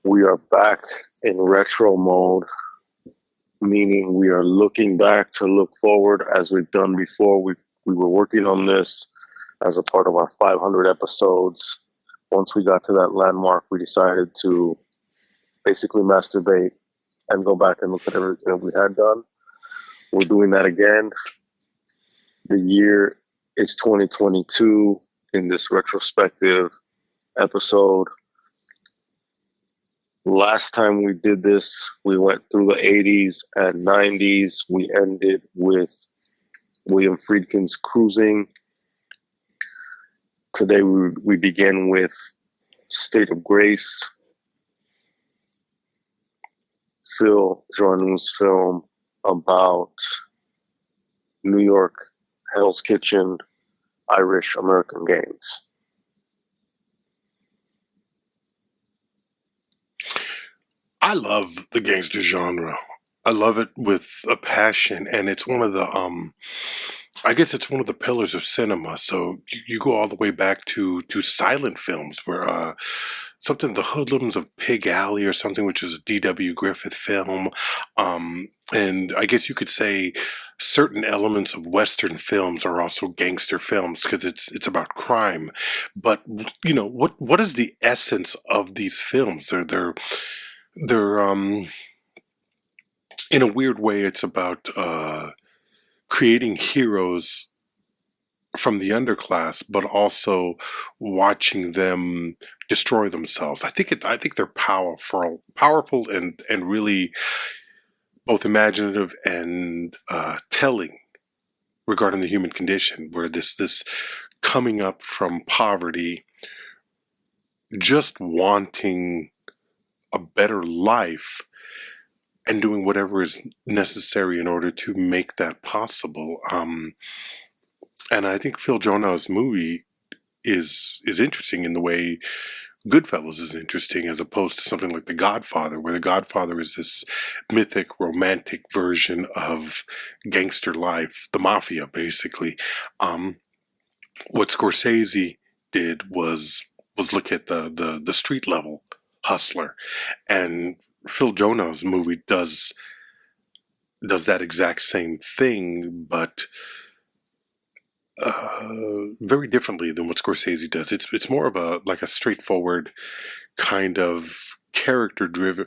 We are back in retro mode, meaning we are looking back to look forward as we've done before. We were working on this as a part of our 500 episodes. Once we got to that landmark, we decided to basically masturbate and go back and look at everything that we had done. We're doing that again. The year is 2022 in this retrospective episode. Last time we did this, we went through the 80s and 90s. We ended with William Friedkin's Cruising. Today we begin with State of Grace, Phil Journal's film about New York Hell's Kitchen, Irish American gangs. I love the gangster genre. I love it with a passion, and it's one of the I guess it's one of the pillars of cinema. So you go all the way back to silent films, where something, The Hoodlums of Pig Alley or something, which is a D.W. Griffith film. And I guess you could say certain elements of Western films are also gangster films because it's about crime. But you know what is the essence of these films? They're in a weird way, it's about creating heroes from the underclass, but also watching them destroy themselves. I think they're powerful, and really both imaginative and telling regarding the human condition, where this coming up from poverty, just wanting a better life, and doing whatever is necessary in order to make that possible. And I think Phil Jones's movie is interesting in the way Goodfellas is interesting, as opposed to something like The Godfather, where The Godfather is this mythic, romantic version of gangster life, the mafia, basically. What Scorsese did was look at the street level hustler, and Phil Jones's movie does that exact same thing, but very differently than what Scorsese does. It's more of a straightforward kind of character driven.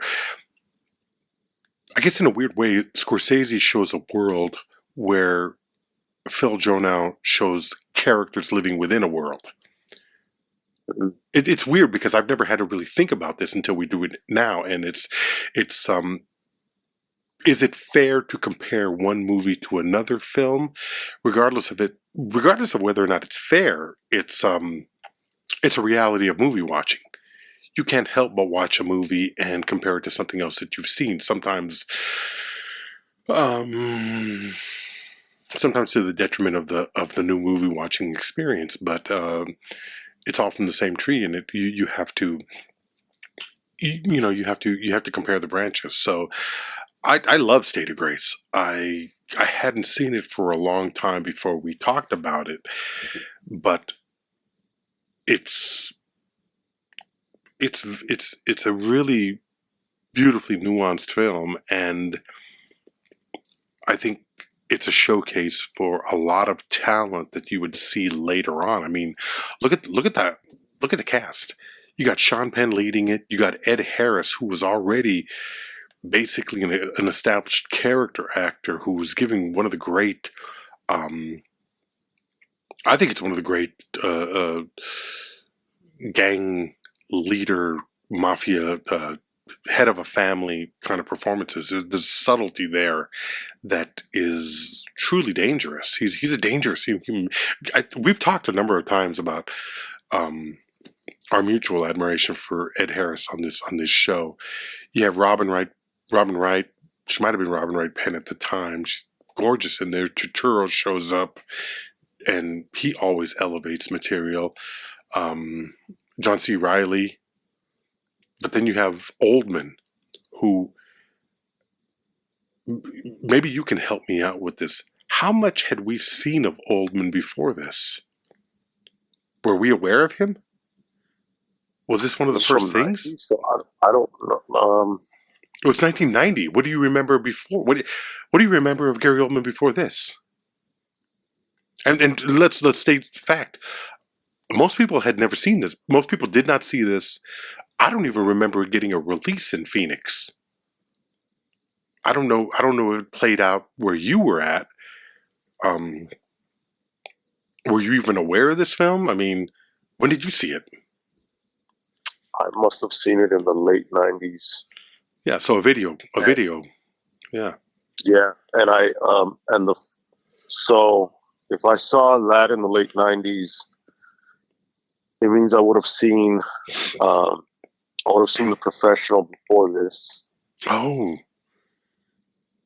I guess in a weird way, Scorsese shows a world where Phil Jones shows characters living within a world. It's weird because I've never had to really think about this until we do it now, and it's is it fair to compare one movie to another film, regardless of whether or not it's fair? It's a reality of movie watching. You can't help but watch a movie and compare it to something else that you've seen. Sometimes to the detriment of the new movie watching experience, but it's all from the same tree, and you have to compare the branches. So I love State of Grace. I hadn't seen it for a long time before we talked about it, but it's a really beautifully nuanced film, and I think it's a showcase for a lot of talent that you would see later on. I mean, look at that. Look at the cast. You got Sean Penn leading it. You got Ed Harris, who was already basically an established character actor, who was giving one of the great. I think it's one of the great gang leader, mafia, head of a family kind of performances. There's subtlety there that is truly dangerous. He's a dangerous human. We've talked a number of times about our mutual admiration for Ed Harris on this show. You have Robin Wright. She might have been Robin Wright Penn at the time. She's gorgeous in there. Turturro shows up, and he always elevates material. John C. Reilly. But then you have Oldman, who, maybe you can help me out with this. How much had we seen of Oldman before this? Were we aware of him? Was this one of the It's first from things? 90s, so I don't know. It was 1990. What do you remember before? What do you remember of Gary Oldman before this? And let's state fact. Most people had never seen this. Most people did not see this. I don't even remember it getting a release in Phoenix. I don't know if it played out where you were at. Were you even aware of this film? I mean, when did you see it? I must have seen it in the late 90s. Yeah, so a video. Yeah. Yeah, so if I saw that in the late 90s, it means I would have seen The Professional before this. Oh.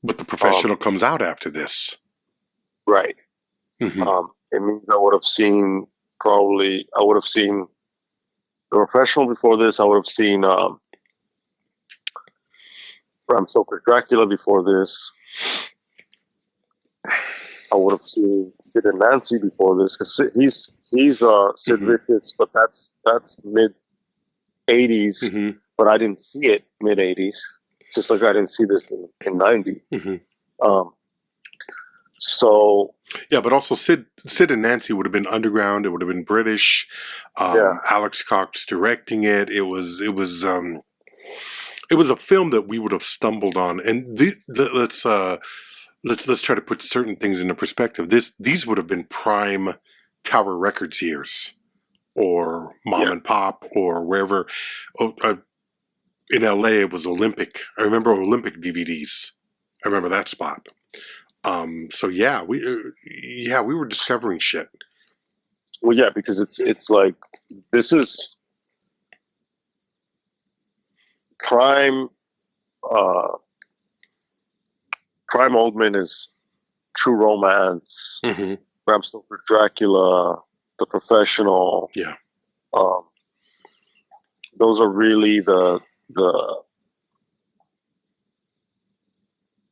But The Professional comes out after this. Right. Mm-hmm. It means I would have seen The Professional before this. I would have seen Bram Stoker's Dracula before this. I would have seen Sid and Nancy before this, because he's Sid Vicious, but that's mid 80s. Mm-hmm. But I didn't see it mid 80s, just like I didn't see this in 90. Mm-hmm. So yeah, but also Sid and Nancy would have been underground. It would have been British. Alex Cox directing it. It was a film that we would have stumbled on. And let's try to put certain things into perspective. These would have been prime Tower Records years, or Mom and Pop, or wherever. In LA, it was Olympic. I remember Olympic DVDs. I remember that spot. So yeah, we were discovering shit. Well, yeah, because it's like, this is prime. Prime Oldman is True Romance, Bram Stoker's Dracula, The Professional. Yeah. Those are really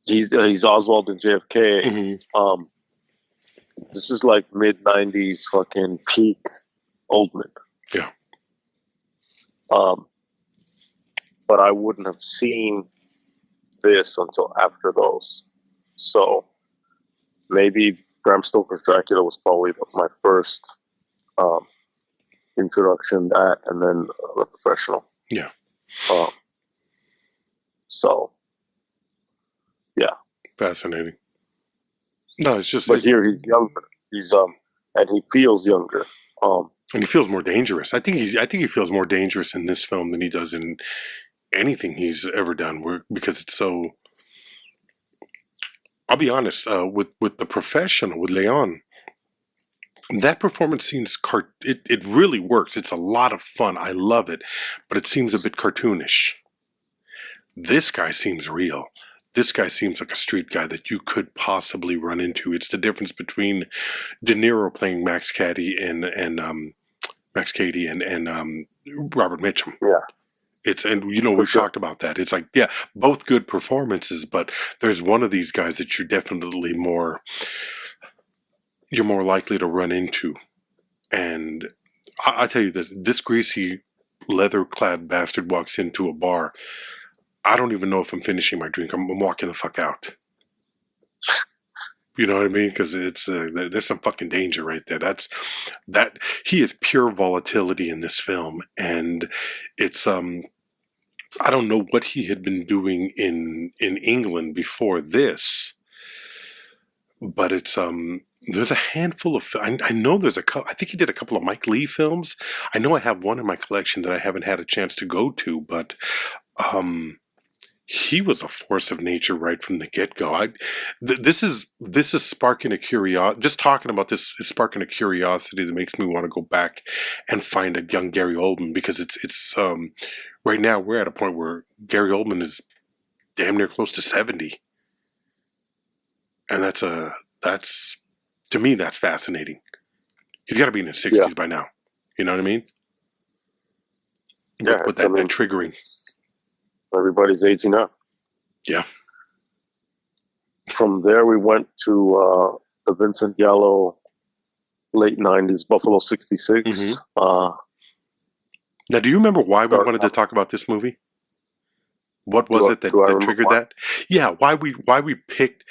he's Oswald in JFK. This is like mid 90s fucking peak Oldman. Yeah. But I wouldn't have seen this until after those. So maybe Bram Stoker's Dracula was probably my first introduction to that, and then The Professional. Yeah. So yeah. Fascinating. No, it's just. But here he's younger. He's and he feels younger. And he feels more dangerous. I think he feels more dangerous in this film than he does in anything he's ever done. Because it's so. I'll be honest. With The Professional, with Leon, that performance seems it really works. It's a lot of fun. I love it, but it seems a bit cartoonish. This guy seems real. This guy seems like a street guy that you could possibly run into. It's the difference between De Niro playing Max Cady and Robert Mitchum. Yeah. We've talked about that. It's like, yeah, both good performances, but there's one of these guys that you're definitely more likely to run into. And I tell you this greasy leather-clad bastard walks into a bar. I don't even know if I'm finishing my drink. I'm walking the fuck out. You know what I mean? Because it's there's some fucking danger right there. He is pure volatility in this film, and it's I don't know what he had been doing in England before this, but it's there's a handful of. I know there's a couple. I think he did a couple of Mike Leigh films. I know I have one in my collection that I haven't had a chance to go to, but he was a force of nature right from the get-go. This is sparking a curiosity. Just talking about this is sparking a curiosity that makes me want to go back and find a young Gary Oldman, because it's right now we're at a point where Gary Oldman is damn near close to 70, and that's to me that's fascinating. He's got to be in his 60s by now. You know what I mean? Yeah, but that triggering. Everybody's aging up. Yeah. From there, we went to the Vincent Gallo late 90s Buffalo 66. Now, do you remember why we Dark wanted to Knight. talk about this movie? What was it that Do I remember triggered why? that? Yeah, why we picked.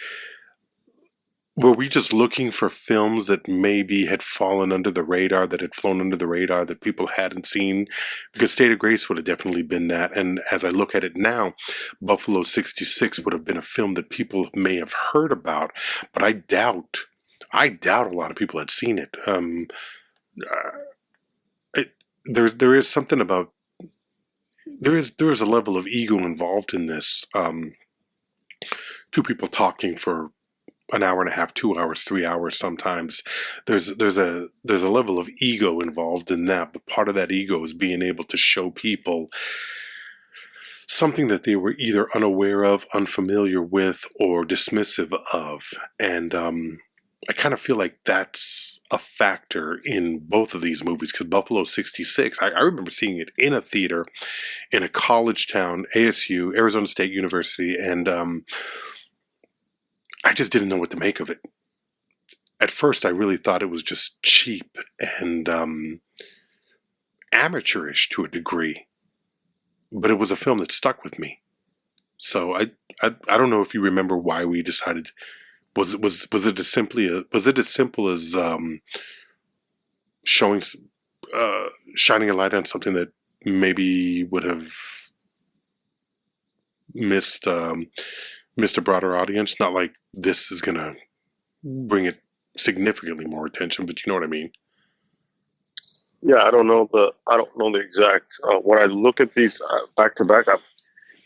Were we just looking for films that maybe had fallen under the radar, that had flown under the radar, that people hadn't seen? Because State of Grace would have definitely been that. And as I look at it now, Buffalo 66 would have been a film that people may have heard about, but I doubt a lot of people had seen it. There is something about, there is a level of ego involved in this. Two people talking for an hour and a half, 2 hours, 3 hours sometimes. There's a level of ego involved in that, but part of that ego is being able to show people something that they were either unaware of, unfamiliar with, or dismissive of. And I kind of feel like that's a factor in both of these movies, because Buffalo 66, I remember seeing it in a theater in a college town, ASU, Arizona State University, and I just didn't know what to make of it. At first, I really thought it was just cheap and amateurish to a degree, but it was a film that stuck with me. So I don't know if you remember why we decided. Was it as simple as shining a light on something that maybe would have missed a broader audience? Not like this is gonna bring it significantly more attention, but you know what I mean. Yeah, I don't know the exact. When I look at these back to back,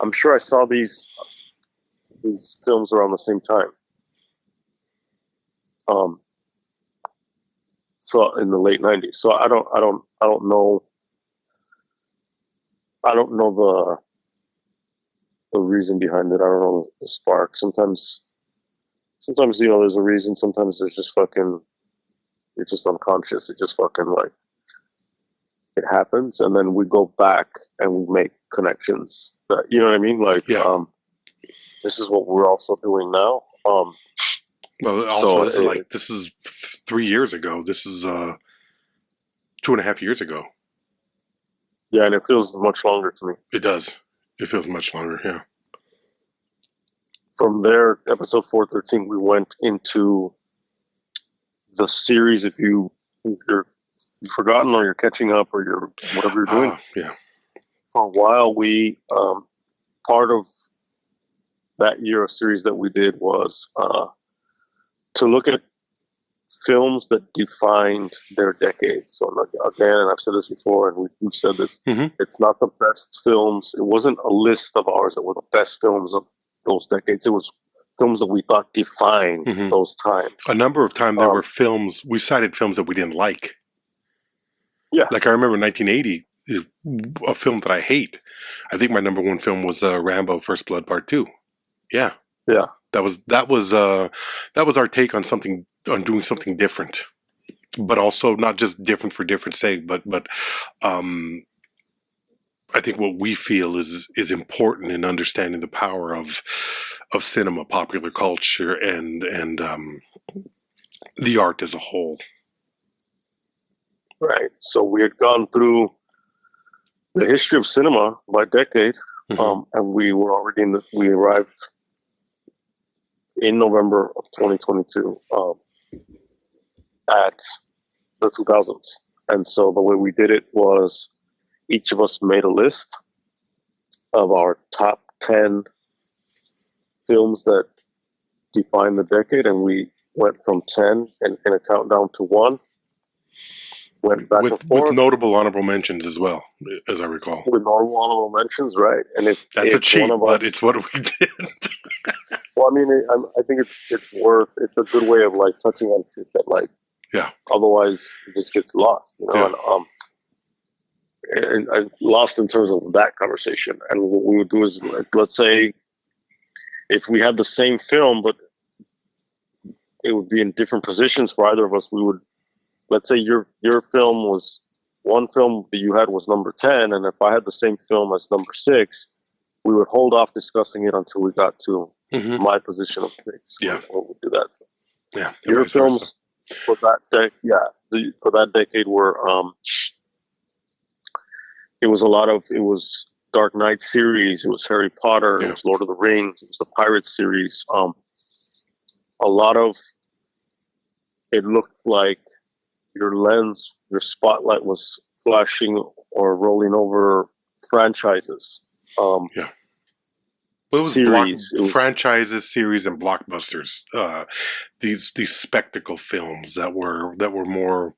I'm sure I saw these films around the same time. So in the late '90s. So I don't know. I don't know the reason behind it. I don't know the spark. Sometimes there's a reason. Sometimes there's just fucking. You're just unconscious. It just fucking like. It happens, and then we go back and we make connections. That, you know what I mean? Like, Yeah. this is what we're also doing now. Well, also, this is 3 years ago. This is 2.5 years ago. Yeah, and it feels much longer to me. It does. It feels much longer. Yeah. From there, episode 413, we went into the series. If you've forgotten or you're catching up or you're whatever you're doing, yeah. For a while, we part of that year, a series that we did was to look at films that defined their decade. So again, and I've said this before, and we've said this, It's not the best films. It wasn't a list of ours that were the best films of those decades. It was films that we thought defined those times. A number of times there were films, we cited films that we didn't like. Yeah. Like I remember 1980, a film that I hate. I think my number one film was Rambo: First Blood Part 2. Yeah. Yeah. That was our take on doing something different, but also not just different for different sake, but I think what we feel is important in understanding the power of cinema, popular culture, and the art as a whole. Right. So we had gone through the history of cinema by decade, and we were already we arrived in November of 2022 at the 2000s. And so the way we did it was each of us made a list of our top 10 films that define the decade, and we went from 10 in a countdown to 1. Went back and forth. With notable honorable mentions as well, as I recall. With notable honorable mentions, right. And that's a cheat, but it's what we did. Well, I mean, I think it's a good way of like touching on shit that like, yeah, otherwise it just gets lost, you know. Yeah. And lost in terms of that conversation. And what we would do is, like, let's say, if we had the same film, but it would be in different positions for either of us, we would, let's say your film was, one film that you had was number 10, and if I had the same film as number 6, we would hold off discussing it until we got to my position of 6. Yeah, we'll do that. Yeah, your films for that for that decade were it was a lot of, it was Dark Knight series, it was Harry Potter, it Yeah. was Lord of the Rings, it was the Pirates series. A lot of it looked like your lens, your spotlight was flashing or rolling over franchises. Yeah. Well, it was Series. It was franchises, series, and blockbusters. These spectacle films that were more.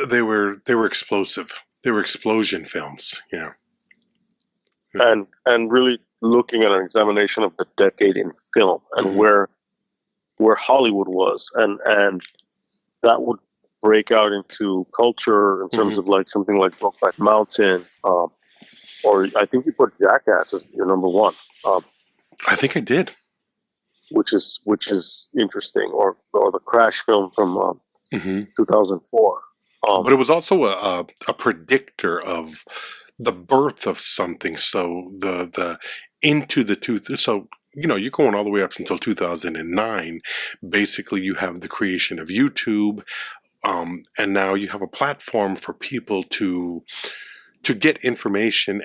They were explosive. They were explosion films. Yeah. and really looking at an examination of the decade in film and Mhm. where Hollywood was, and that would break out into culture in terms Mhm. of like something like Brokeback Mountain, or I think you put Jackass as your number one, I think I did. which is interesting, or the Crash film from hmm 2004. But it was also a predictor of the birth of something. So the into the two. So you're going all the way up until 2009. Basically, you have the creation of YouTube, and now you have a platform for people to get information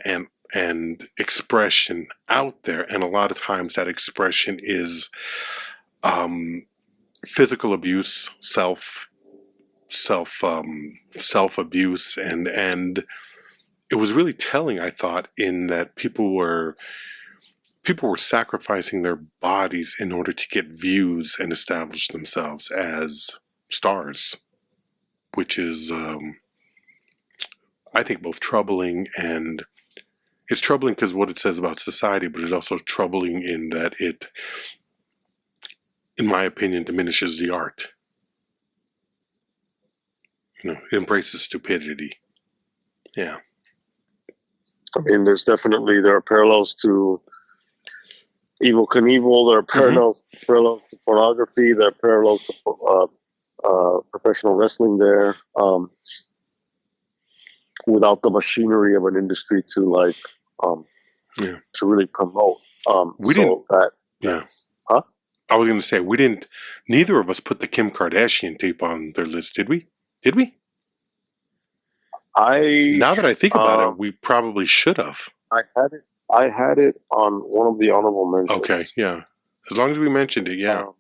and expression out there. And a lot of times, that expression is um, physical abuse, self abuse, and it was really telling, I thought, in that people were sacrificing their bodies in order to get views and establish themselves as stars, which is I think both troubling, and it's troubling because what it says about society, but it's also troubling in that it, in my opinion, diminishes the art. It embraces stupidity. Yeah. I mean, there are parallels to Evel Knievel. There are hmm parallels to pornography. There are parallels to professional wrestling. There, without the machinery of an industry to Yeah. to really promote. We didn't. Yeah. That's huh? I was going to say, we didn't, neither of us put the Kim Kardashian tape on their list, did we? Did we? I Now that I think about it, um we probably should have. I had it. I had it on one of the honorable Okay, mentions. yeah. As long as we mentioned it, yeah. Um,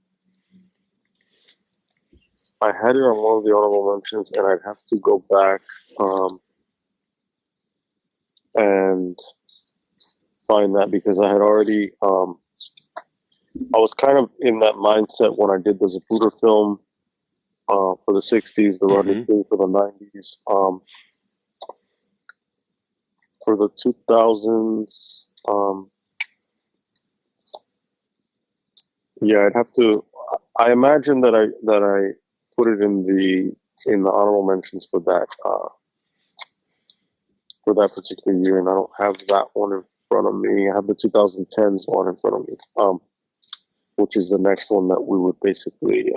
I had it on one of the honorable mentions, and I'd have to go back and find that because I had already. I was kind of in that mindset when I did the Zapruder film for the '60s, the Rodney hmm King for the '90s, for the 2000s. Yeah, I'd have to. I imagine that I put it in the honorable mentions for that particular year, and I don't have that one in front of me. I have the 2010s one in front of me, which is the next one that we would basically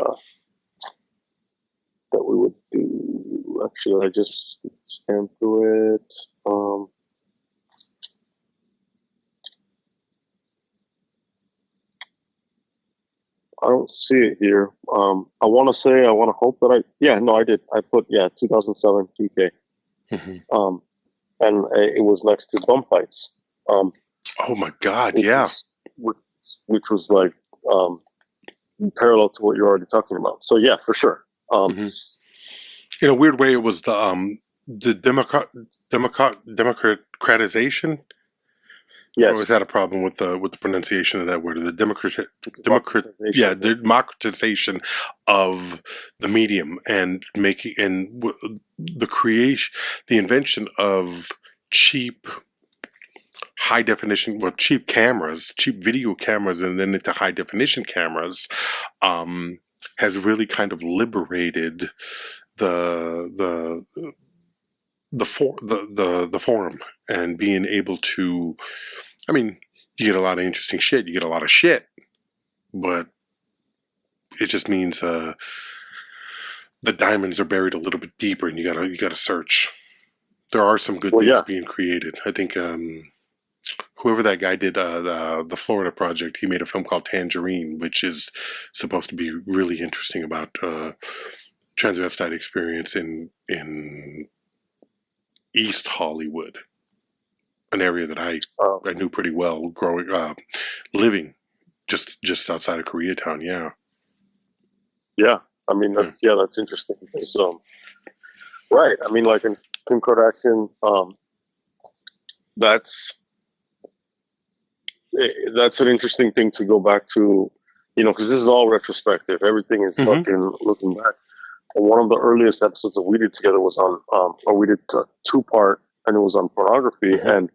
that we would do. Actually, I just scanned through it. I don't see it here. I want to hope that yeah, no, I did. I put, 2007 PK. hmm And it was next to Bum Fights, Oh my God, which yeah. was, which, which was like, parallel to what you're already talking about. So yeah, for sure. hmm In a weird way, it was the democratization. Or was Yes. that a problem with the pronunciation of that word? The Democratization, yeah. democratization of the medium and the creation, the invention of cheap high definition, well, cheap cameras, cheap video cameras, and then into high definition cameras, has really kind of liberated the the forum and being able to. I mean, you get a lot of interesting shit. You get a lot of shit, but it just means the diamonds are buried a little bit deeper, and you gotta search. There are some good Well, things yeah. being created. I think whoever that guy did the Florida project, he made a film called Tangerine, which is supposed to be really interesting about transvestite experience in East Hollywood, an area that I knew pretty well growing up, living just outside of Koreatown. Yeah. Yeah. I mean, that's interesting because, right. I mean, like in Kim Kardashian, that's an interesting thing to go back to, because this is all retrospective. Everything is fucking looking back. And one of the earliest episodes that we did together was on, or we did a 2-part, and it was on pornography. And,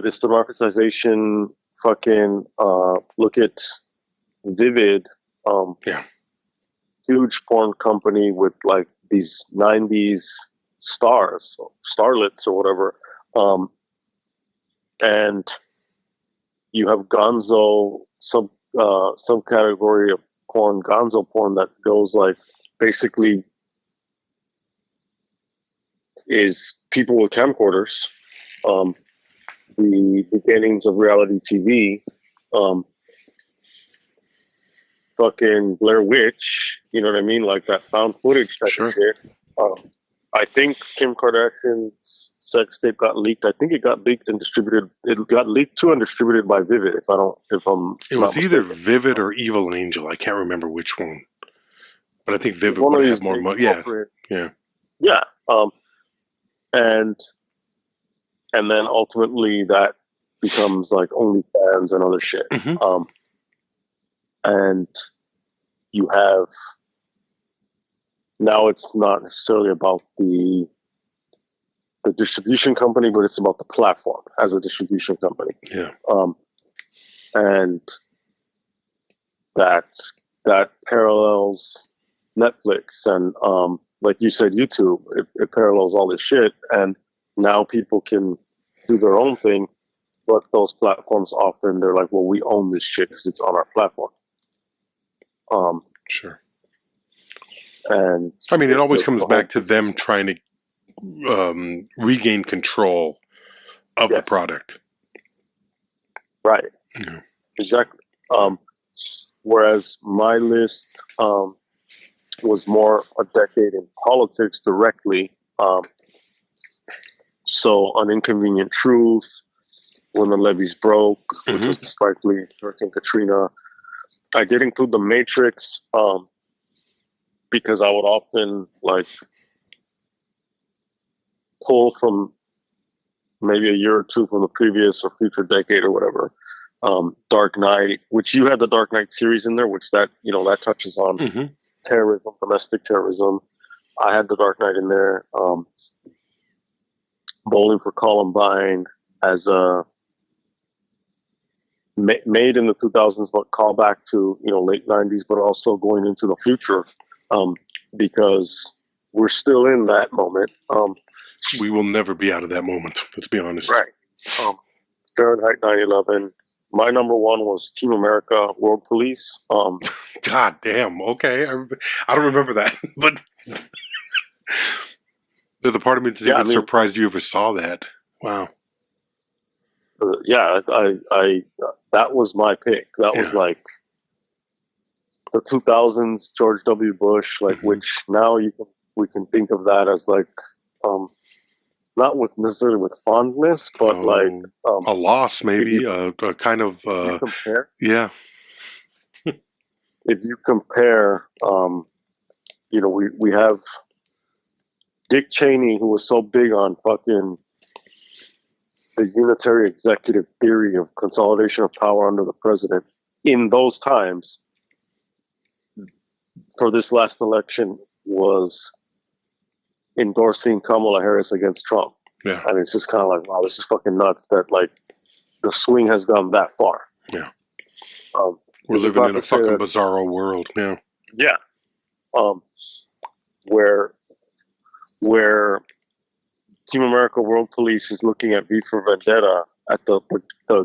this democratization, fucking, look at Vivid, huge porn company with like these 90s stars, starlets or whatever. And you have Gonzo, some category of porn, Gonzo porn, that goes like basically is people with camcorders, the beginnings of reality TV, fucking Blair Witch, you know what I mean? Like that found footage type of shit. I think Kim Kardashian's sex tape got leaked. I think it got leaked and distributed. It got leaked to and distributed by Vivid. It was either Vivid or Evil Angel. I can't remember which one, but I think Vivid would have more money. Yeah. And then ultimately that becomes like OnlyFans and other shit. And you have, now it's not necessarily about the distribution company, but it's about the platform as a distribution company. Yeah. And that parallels Netflix and, like you said, YouTube. It parallels all this shit. And now people can do their own thing, but those platforms often, they're like, well, we own this shit because it's on our platform. Sure. And I mean, it always comes back to them trying to regain control of the product. Right. Yeah. Exactly. Whereas my list was more a decade in politics directly. So An Inconvenient Truth, When the Levees Broke, which was the Spike Lee, Hurricane Katrina. I did include The Matrix because I would often like pull from maybe a year or two from the previous or future decade or whatever. Dark Knight, which you had the Dark Knight series in there, which that touches on terrorism, domestic terrorism. I had the Dark Knight in there. Bowling for Columbine as a made in the 2000s, but call back to late 90s, but also going into the future, because we're still in that moment. We will never be out of that moment. Let's be honest. Right. Fahrenheit 9/11. My number one was Team America: World Police. God damn. Okay, I don't remember that, but there's a part of me that's even surprised you ever saw that. Wow. I that was my pick. That was like the 2000s George W. Bush, like which now we can think of that as like not necessarily with fondness, but like a loss, maybe a kind of compare. Yeah. If you compare, we have Dick Cheney, who was so big on fucking the unitary executive theory of consolidation of power under the president in those times, for this last election, was endorsing Kamala Harris against Trump. Yeah. And it's just kind of like, wow, this is fucking nuts that like the swing has gone that far. Yeah. We're living in a fucking bizarro world. Yeah. Yeah. Where Team America World Police is looking at V for Vendetta, at the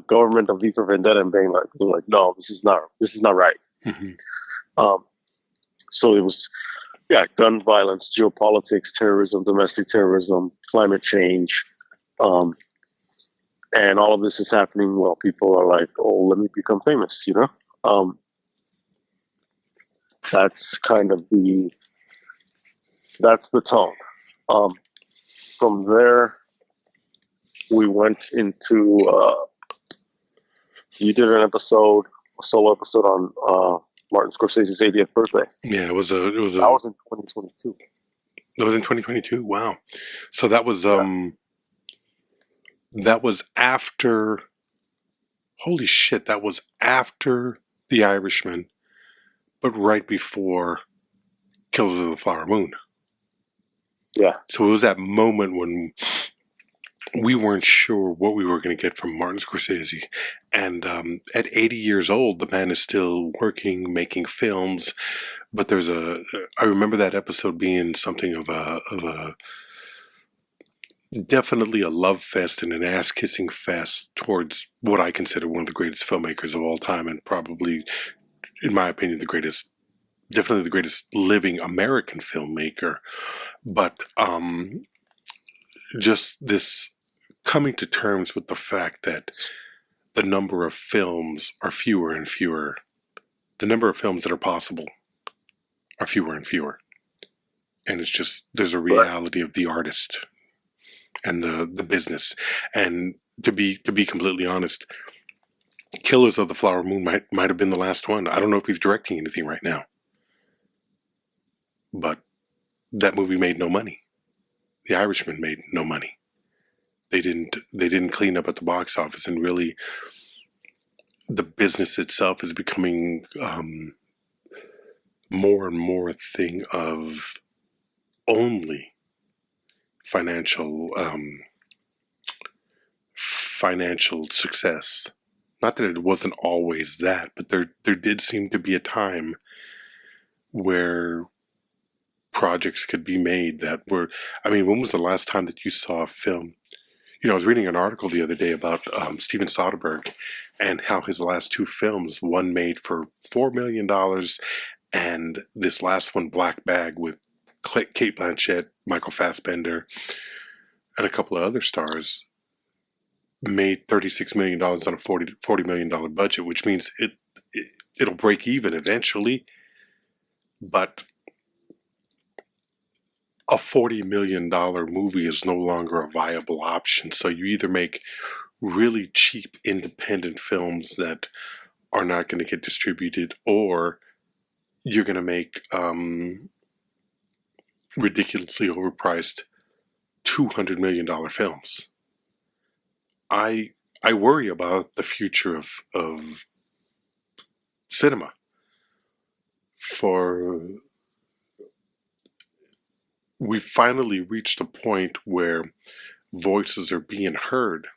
government of V for Vendetta, and being like, no, this is not right. So it was, gun violence, geopolitics, terrorism, domestic terrorism, climate change, and all of this is happening while people are like, oh, let me become famous, That's kind of That's the tone. From there, we went into. You did a solo episode on Martin Scorsese's 80th birthday. Yeah, that was in 2022. That was in 2022. Wow. So that was that was after. Holy shit! That was after The Irishman, but right before Killers of the Flower Moon. Yeah. So it was that moment when we weren't sure what we were going to get from Martin Scorsese. And at 80 years old, the man is still working, making films. But I remember that episode being something of a definitely a love fest and an ass-kissing fest towards what I consider one of the greatest filmmakers of all time, and probably, in my opinion, definitely the greatest living American filmmaker. But just this coming to terms with the fact that the number of films are fewer and fewer. The number of films that are possible are fewer and fewer. And it's just, there's a reality of the artist and the business. And to be completely honest, Killers of the Flower Moon might have been the last one. I don't know if he's directing anything right now. But that movie made no money. The Irishman made no money. They didn't clean up at the box office, and really the business itself is becoming more and more a thing of only financial success. Not that it wasn't always that, but there did seem to be a time where projects could be made that were, I mean, when was the last time that you saw a film? You know, I was reading an article the other day about Steven Soderbergh and how his last two films, one made for $4 million, and this last one, Black Bag, with Kate Blanchett, Michael Fassbender, and a couple of other stars, made $36 million on a $40 million budget, which means it'll break even eventually, but a $40 million movie is no longer a viable option. So you either make really cheap independent films that are not going to get distributed, or you're going to make ridiculously overpriced $200 million films. I worry about the future of cinema. We've finally reached a point where voices are being heard,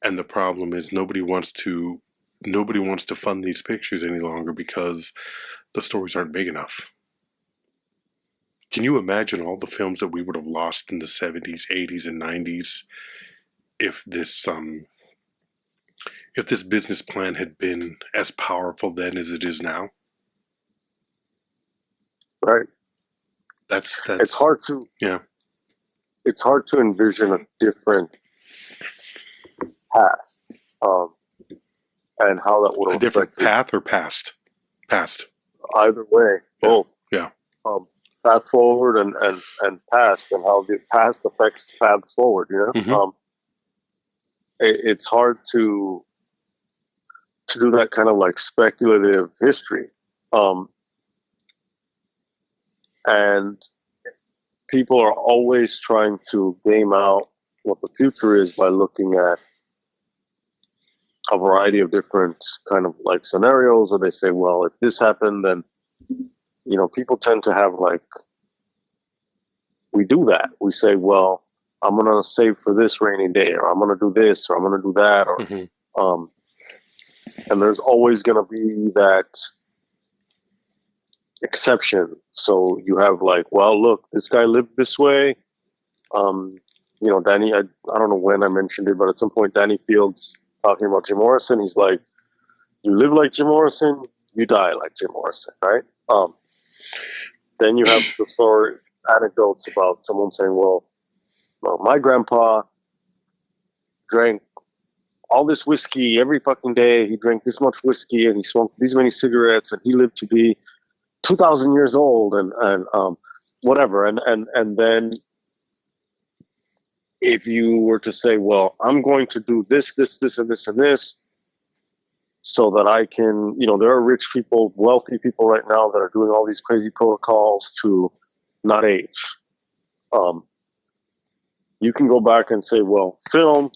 and the problem is nobody wants to fund these pictures any longer because the stories aren't big enough. Can you imagine all the films that we would have lost in the 70s, 80s, and 90s if this business plan had been as powerful then as it is now? Right. That's it's hard to It's hard to envision a different past, and how that would a different path or past. Either way, both. Yeah. Path forward and past, and how the past affects paths forward. You know, Mm-hmm. It's hard to do that kind of like speculative history. And people are always trying to game out what the future is by looking at a variety of different kind of like scenarios, or they say, well, if this happened, then, you know, people tend to have like, we do that. We say, well, I'm going to save for this rainy day, or I'm going to do this, or I'm going to do that, or, Mm-hmm. And there's always going to be that exception. So you have like, well, look, this guy lived this way. You know, Danny, I don't know when I mentioned it, but at some point, Danny Fields talking about Jim Morrison, he's like, you live like Jim Morrison, you die like Jim Morrison, right? Then you have the story, anecdotes about someone saying, well, my grandpa drank all this whiskey every fucking day. He drank this much whiskey and he smoked these many cigarettes and he lived to be 2,000 years old. And whatever. And then if you were to say, well, I'm going to do this, and this, and this, so that I can, there are rich people, wealthy people right now that are doing all these crazy protocols to not age. You can go back and say, well, film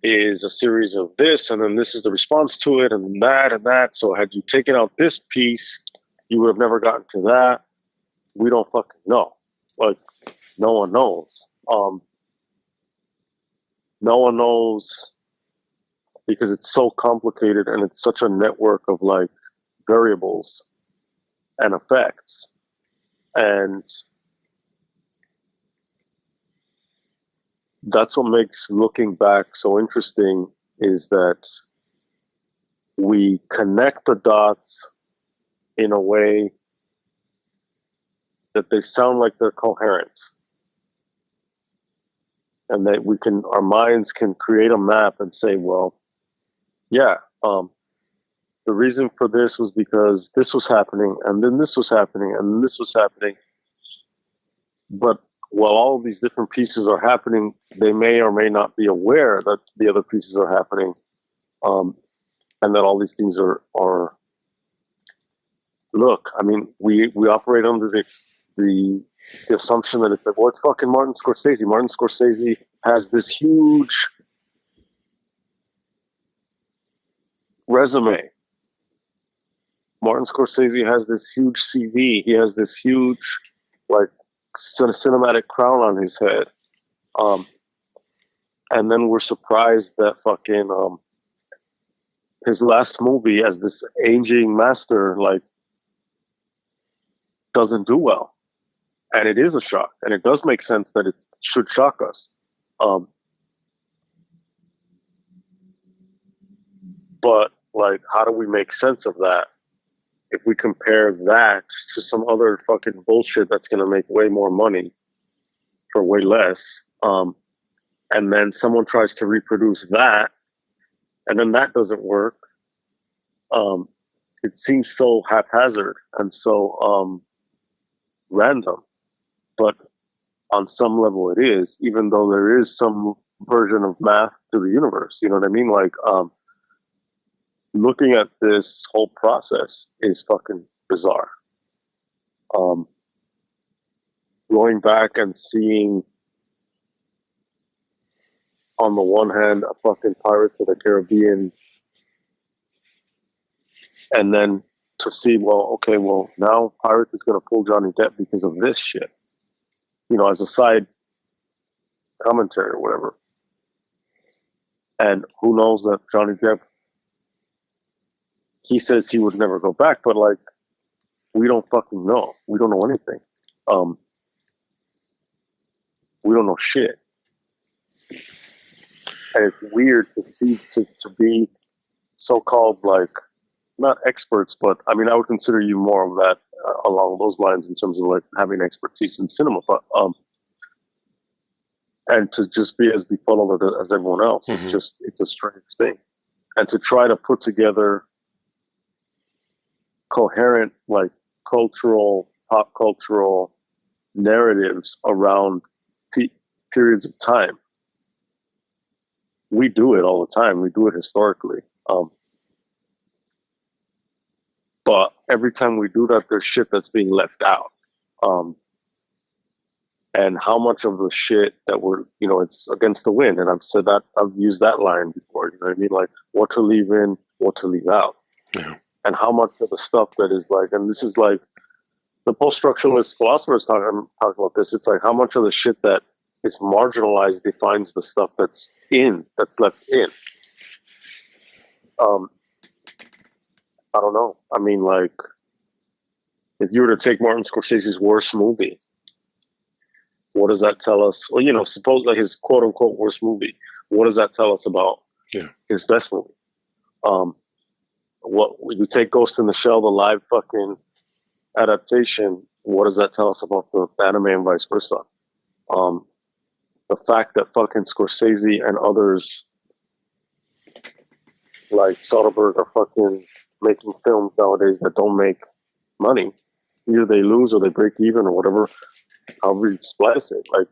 is a series of this, and then this is the response to it, and that, and that. So had you taken out this piece, you would have never gotten to that. We don't fucking know. Like, no one knows. No one knows because it's so complicated and it's such a network of like variables and effects. And that's what makes looking back so interesting, is that we connect the dots in a way that they sound like they're coherent. And that our minds can create a map and say, well, yeah, the reason for this was because this was happening, and then this was happening, and then this was happening. But while all of these different pieces are happening, they may or may not be aware that the other pieces are happening, and that all these things are. Look, I mean, we operate under the assumption that it's like, well, it's fucking Martin Scorsese. Martin Scorsese has this huge resume. Martin Scorsese has this huge CV. He has this huge, like, cinematic crown on his head. And then we're surprised that fucking his last movie as this aging master, like, doesn't do well. And it is a shock. And it does make sense that it should shock us. But, like, how do we make sense of that if we compare that to some other fucking bullshit that's going to make way more money for way less? And then someone tries to reproduce that, and then that doesn't work. It seems so haphazard and so random. But on some level it is, even though there is some version of math to the universe. You know what I mean? Like, looking at this whole process is fucking bizarre. Going back and seeing, on the one hand, a fucking Pirates of the Caribbean, and then to see, well, now Pirates is going to pull Johnny Depp because of this shit. As a side commentary or whatever. And who knows that Johnny Depp, he says he would never go back, but, like, we don't fucking know. We don't know anything. We don't know shit. And it's weird to see, to be so-called, like, not experts, but, I mean, I would consider you more of that along those lines in terms of, like, having expertise in cinema, but, and to just be as befuddled as everyone else. Mm-hmm. It's a strange thing. And to try to put together coherent, like, pop cultural narratives around periods of time. We do it all the time. We do it historically. But every time we do that, there's shit that's being left out. And how much of the shit that it's against the wind. And I've said that, I've used that line before, you know what I mean? Like, what to leave in, what to leave out. Yeah. And how much of the stuff that is like, and this is like, the post-structuralist philosophers talk about this. It's like, how much of the shit that is marginalized defines the stuff that's left in. I don't know. I mean, like, if you were to take Martin Scorsese's worst movie, what does that tell us? Well, suppose, like, his quote-unquote worst movie, what does that tell us about his best movie? What you take Ghost in the Shell, the live fucking adaptation, what does that tell us about the anime and vice versa? The fact that fucking Scorsese and others like Soderbergh are fucking making films nowadays that don't make money, either they lose or they break even or whatever, however you splice it. Like,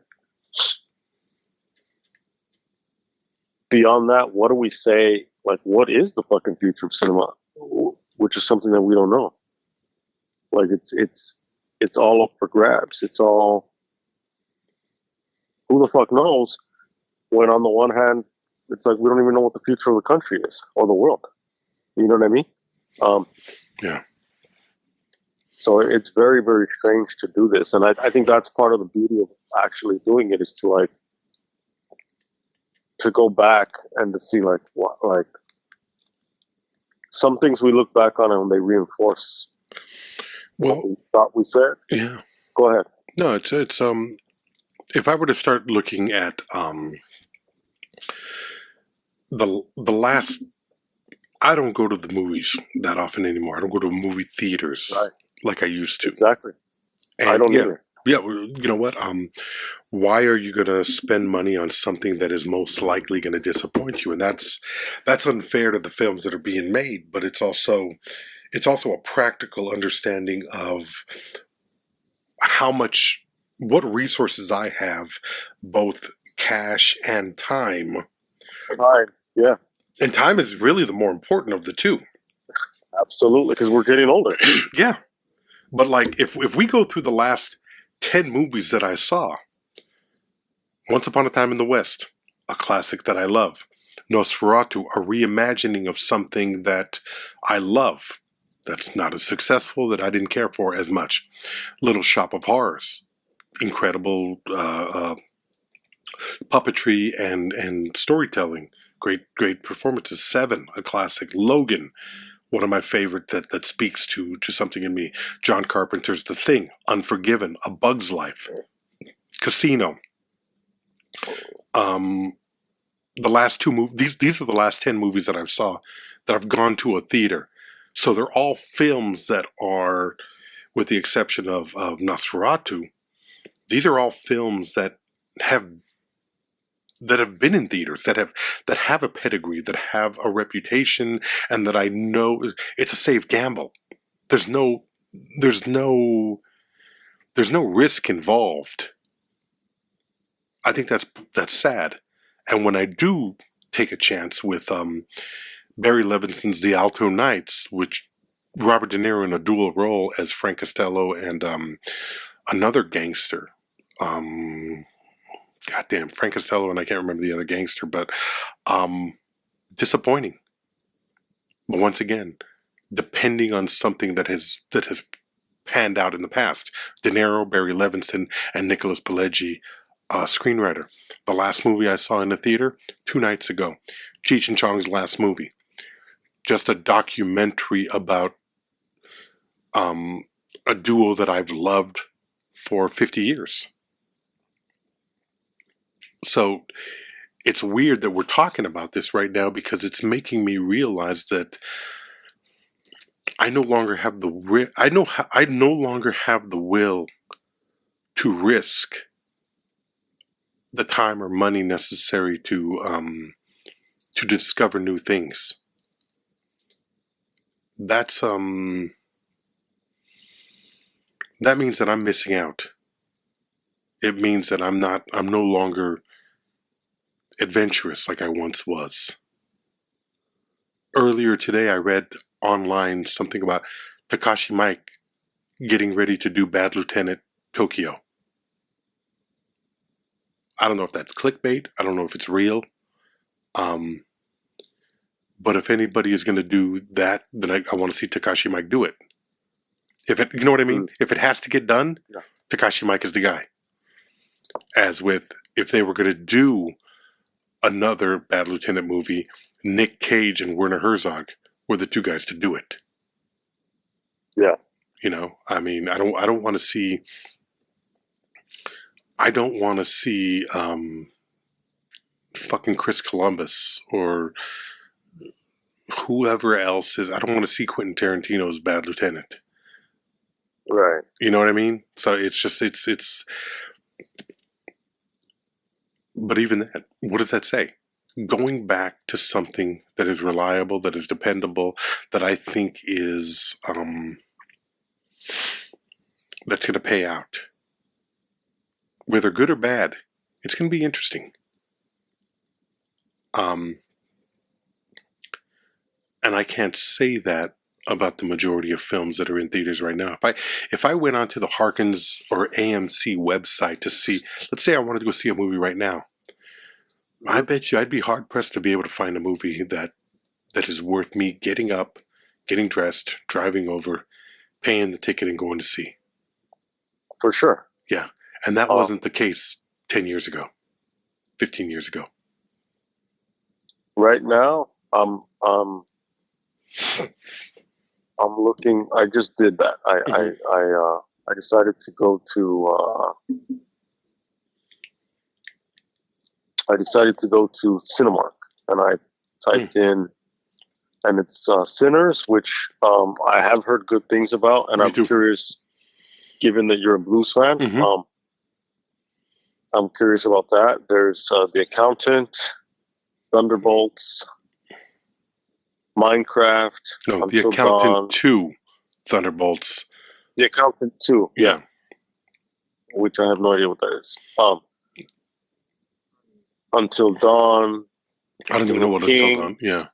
beyond that, what do we say? Like, what is the fucking future of cinema? Which is something that we don't know. Like, it's all up for grabs. It's all, who the fuck knows? When on the one hand, it's like we don't even know what the future of the country is or the world. You know what I mean? Yeah. So it's very, very strange to do this, and I think that's part of the beauty of actually doing it, is to like to go back and to see like what, like some things we look back on and they reinforce what we thought we said. Yeah. Go ahead. No, it's if I were to start looking at the last, I don't go to the movies that often anymore. I don't go to movie theaters like I used to. Exactly. And I don't either. Yeah, you know what? Why are you going to spend money on something that is most likely going to disappoint you? And that's unfair to the films that are being made, but it's also a practical understanding of what resources I have, both cash and time. Time, yeah. And time is really the more important of the two. Absolutely, because we're getting older. Yeah. But like, if we go through the last 10 movies that I saw, Once Upon a Time in the West, a classic that I love. Nosferatu, a reimagining of something that I love, that's not as successful, that I didn't care for as much. Little Shop of Horrors, incredible puppetry and storytelling, great performances. Seven, a classic. Logan, one of my favorite that speaks to something in me. John Carpenter's The Thing, Unforgiven, A Bug's Life, Casino. The last two movies, these are the last 10 movies that I've saw that I've gone to a theater. So they're all films that are, with the exception of Nosferatu, these are all films that have been in theaters, that have a pedigree, that have a reputation, and that I know it's a safe gamble. There's no risk involved. I think that's sad. And when I do take a chance with Barry Levinson's The Alto Nights, which Robert De Niro in a dual role as Frank Costello and another gangster, goddamn, Frank Costello, and I can't remember the other gangster, but disappointing. But once again, depending on something that has panned out in the past. De Niro, Barry Levinson, and Nicholas Pileggi, screenwriter. The last movie I saw in the theater 2 nights ago, Cheech and Chong's last movie. Just a documentary about a duo that I've loved for 50 years. So it's weird that we're talking about this right now, because it's making me realize that I no longer have the will to risk the time or money necessary to discover new things. That's that means that I'm missing out. It means that I'm no longer adventurous like I once was. Earlier today I read online something about Takashi Miike getting ready to do Bad Lieutenant Tokyo. I don't know if that's clickbait. I don't know if it's real. But if anybody is going to do that, then I want to see Takashi Miike do it. You know what I mean? If it has to get done, yeah. Takashi Miike is the guy. As with, if they were going to do another Bad Lieutenant movie, Nick Cage and Werner Herzog were the two guys to do it. Yeah. You know, I mean, I don't want to see. I don't want to see fucking Chris Columbus or whoever else is. I don't want to see Quentin Tarantino's Bad Lieutenant. Right. You know what I mean? So it's just, it's, but even that, what does that say? Going back to something that is reliable, that is dependable, that I think is, that's going to pay out. Whether good or bad, it's going to be interesting. And I can't say that about the majority of films that are in theaters right now. If I went onto the Harkins or AMC website to see, let's say I wanted to go see a movie right now, I bet you I'd be hard pressed to be able to find a movie that is worth me getting up, getting dressed, driving over, paying the ticket and going to see. For sure. Yeah. And that wasn't the case 10 years ago, 15 years ago. Right now, I'm looking. I just did that. I decided to go to. I decided to go to Cinemark, and I typed in, and it's Sinners, which I have heard good things about, and I'm curious. Given that you're a blues fan, I'm curious about that. There's The Accountant, Thunderbolts, Minecraft. No, The Accountant 2, Thunderbolts. The Accountant 2, yeah. Which I have no idea what that is. Until Dawn. I don't even know what Until Dawn. Yeah.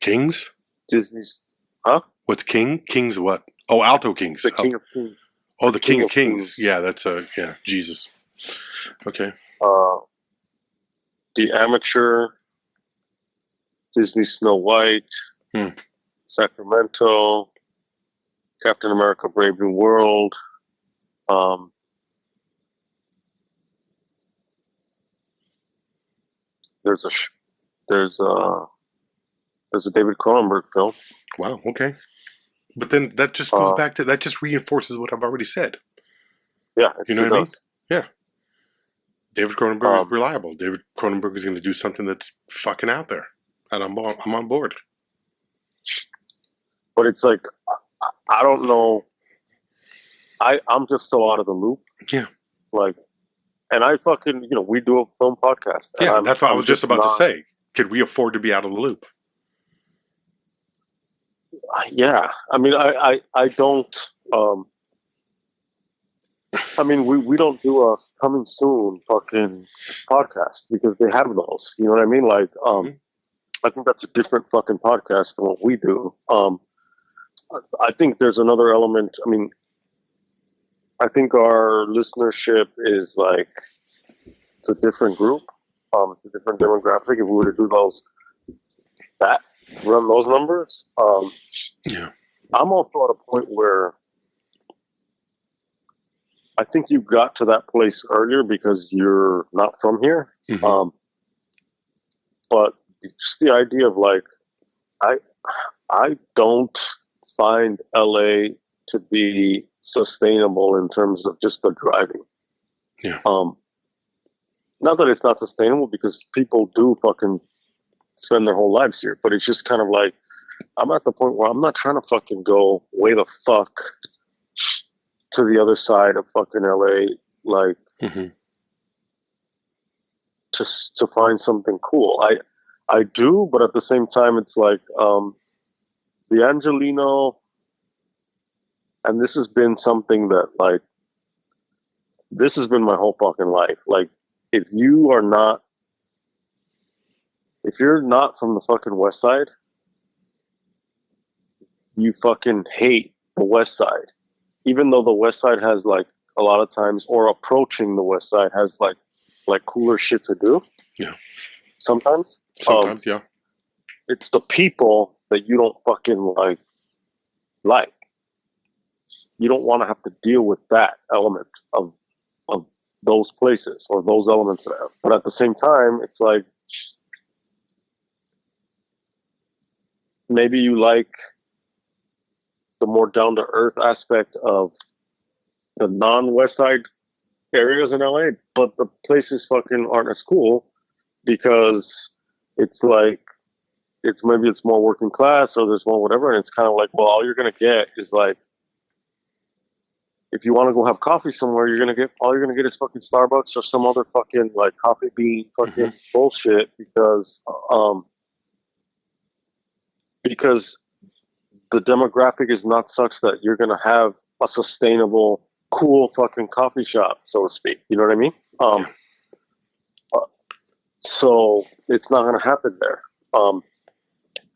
Kings? Disney's. Huh? What's King? Kings what? Oh, Alto Kings. The King of Kings. Oh, the King of Kings. Yeah, that's Jesus. Okay. The Amateur, Disney Snow White, Sacramento, Captain America: Brave New World. There's a David Cronenberg film. Wow. Okay. But then that just goes back to, that just reinforces what I've already said. Yeah. You know what I mean? Yeah. David Cronenberg is reliable. David Cronenberg is going to do something that's fucking out there. And I'm on board. But it's like, I don't know. I'm just so out of the loop. Yeah. Like, and I fucking, we do a film podcast. Yeah, that's what I was just about to say. Could we afford to be out of the loop? Yeah, I mean, I don't. I mean, we don't do a coming soon fucking podcast because they have those. You know what I mean? Like, I think that's a different fucking podcast than what we do. I think there's another element. I mean, I think our listenership is like, it's a different group. It's a different demographic. If we were to do run those numbers. Yeah. I'm also at a point where I think you got to that place earlier because you're not from here. But just the idea of like, I don't find LA to be sustainable in terms of just the driving. Yeah. Not that it's not sustainable because people do fucking spend their whole lives here, but it's just kind of like, I'm at the point where I'm not trying to fucking go way the fuck to the other side of fucking LA, like, just to find something cool. I do, but at the same time, it's like, the Angelino, and this has been something that, like, this has been my whole fucking life. Like, if you're not from the fucking West Side, you fucking hate the West Side. Even though the West Side has, like, a lot of times, or approaching the West Side has, like cooler shit to do. Yeah. Sometimes, yeah. It's the people that you don't fucking like. You don't want to have to deal with that element of those places or those elements there. But at the same time, it's like, maybe you like the more down-to-earth aspect of the non-West Side areas in LA, but the places fucking aren't as cool because it's like, maybe it's more working class or there's more whatever, and it's kind of like, well, all you're going to get is like, if you want to go have coffee somewhere, all you're going to get is fucking Starbucks or some other fucking like coffee bean fucking bullshit because the demographic is not such that you're going to have a sustainable, cool fucking coffee shop, so to speak. You know what I mean? So it's not going to happen there.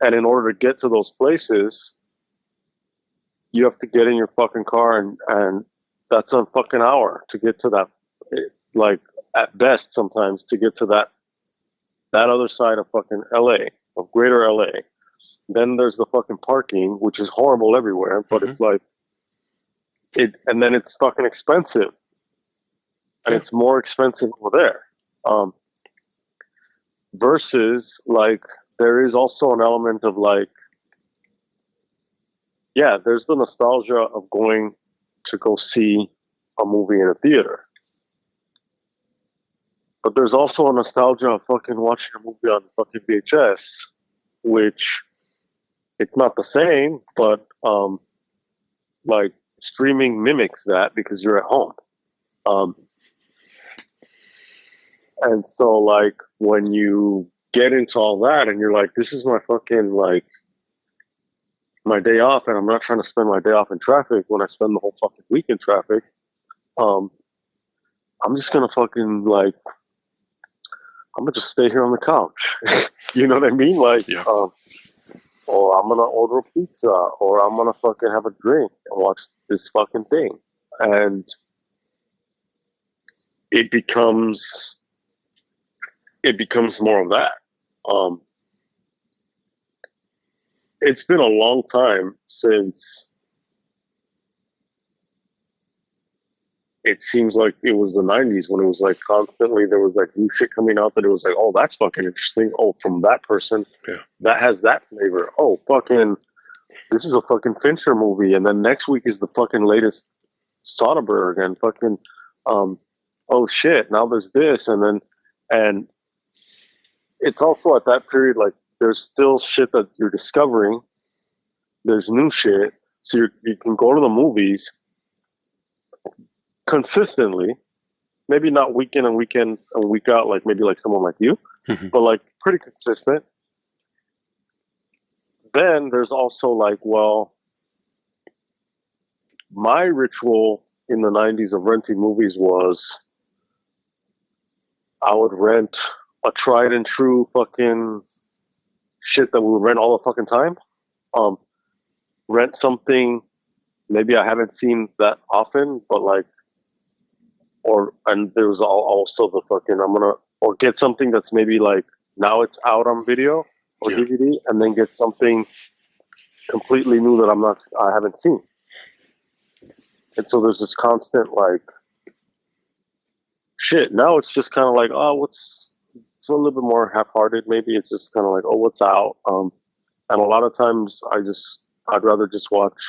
And in order to get to those places, you have to get in your fucking car, and that's a fucking hour to get to that. Like, at best, sometimes to get to that other side of fucking LA, of greater LA. Then there's the fucking parking, which is horrible everywhere, but it's like and then it's fucking expensive, and it's more expensive over there. Versus, like, there is also an element of, like, yeah, there's the nostalgia of going to go see a movie in a theater. But there's also a nostalgia of fucking watching a movie on fucking VHS, which it's not the same, but like, streaming mimics that because you're at home. And so, like, when you get into all that and you're like, this is my fucking, like, my day off, and I'm not trying to spend my day off in traffic when I spend the whole fucking week in traffic, I'm just gonna fucking, like, I'm gonna just stay here on the couch. You know what I mean? Like, or I'm gonna order a pizza, or I'm gonna fucking have a drink and watch this fucking thing. And it becomes more of that. It's been a long time since it seems like it was the 90s when it was like constantly there was like new shit coming out that it was like, oh, that's fucking interesting. Oh, from that person, that has that flavor. Oh, fucking, this is a fucking Fincher movie. And then next week is the fucking latest Soderbergh, and fucking, oh shit, now there's this. And it's also at that period, like, there's still shit that you're discovering. There's new shit. So you can go to the movies consistently, maybe not week in and week out, like maybe like someone like you, but like pretty consistent. Then there's also like, well, my ritual in the 90s of renting movies was I would rent a tried and true fucking shit that we would rent all the fucking time. Rent something maybe I haven't seen that often, but like, and there was also the fucking, or get something that's maybe like now it's out on video or DVD, and then get something completely new that I haven't seen. And so there's this constant like shit. Now it's just kind of like, oh, it's a little bit more half-hearted. Maybe it's just kind of like, oh, what's out? And a lot of times I'd rather just watch,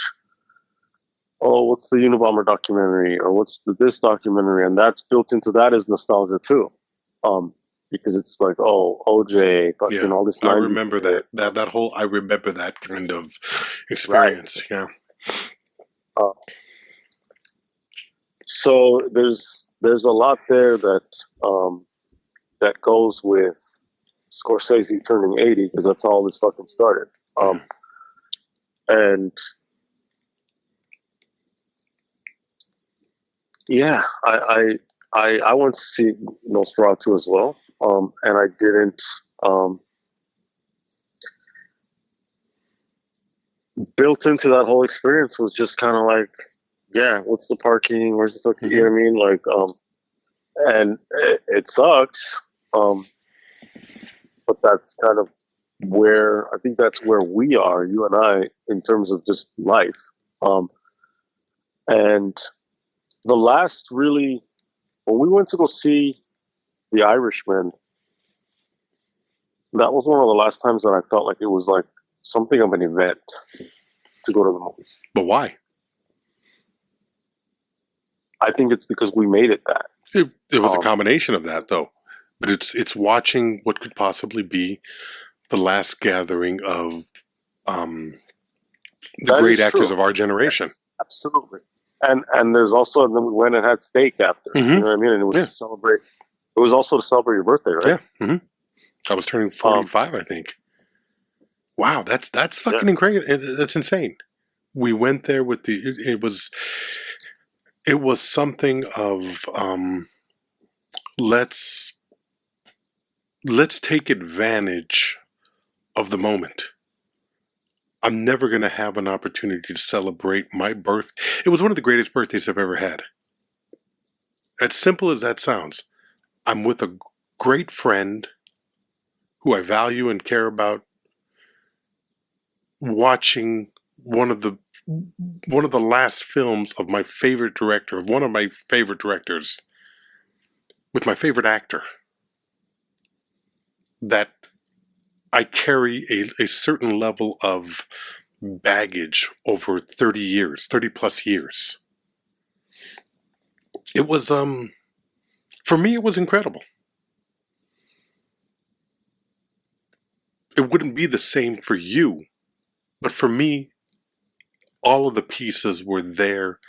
oh, what's the Unabomber documentary, or what's this documentary, and that's built into that is nostalgia too, because it's like, oh, OJ, fucking all this. I remember that whole. I remember that kind of experience. Right. Yeah. So there's a lot there that that goes with Scorsese turning 80, because that's how all this fucking started. And yeah, I went to see Nosferatu as well, and I didn't. Built into that whole experience was just kind of like, yeah, what's the parking? Where's the fucking? You know what I mean? Like, and it sucks, but that's kind of where I think that's where we are, you and I, in terms of just life, and. The last really, when we went to go see The Irishman, that was one of the last times that I felt like it was like something of an event to go to the movies. But why? I think it's because we made it that. It was a combination of that, though. But it's watching what could possibly be the last gathering of the great actors of our generation. Yes, absolutely. And there's also, and then we went and had steak after. You know what I mean? And it was to celebrate. It was also to celebrate your birthday, right? Yeah. I was turning 45, I think. Wow, that's fucking incredible. That's insane. We went there with it was something of let's take advantage of the moment. I'm never going to have an opportunity to celebrate my birth. It was one of the greatest birthdays I've ever had. As simple as that sounds, I'm with a great friend who I value and care about, watching one of the last films of my favorite director, of one of my favorite directors, with my favorite actor, that I carry a certain level of baggage over 30 plus years. It was, for me, it was incredible. It wouldn't be the same for you, but for me, all of the pieces were there,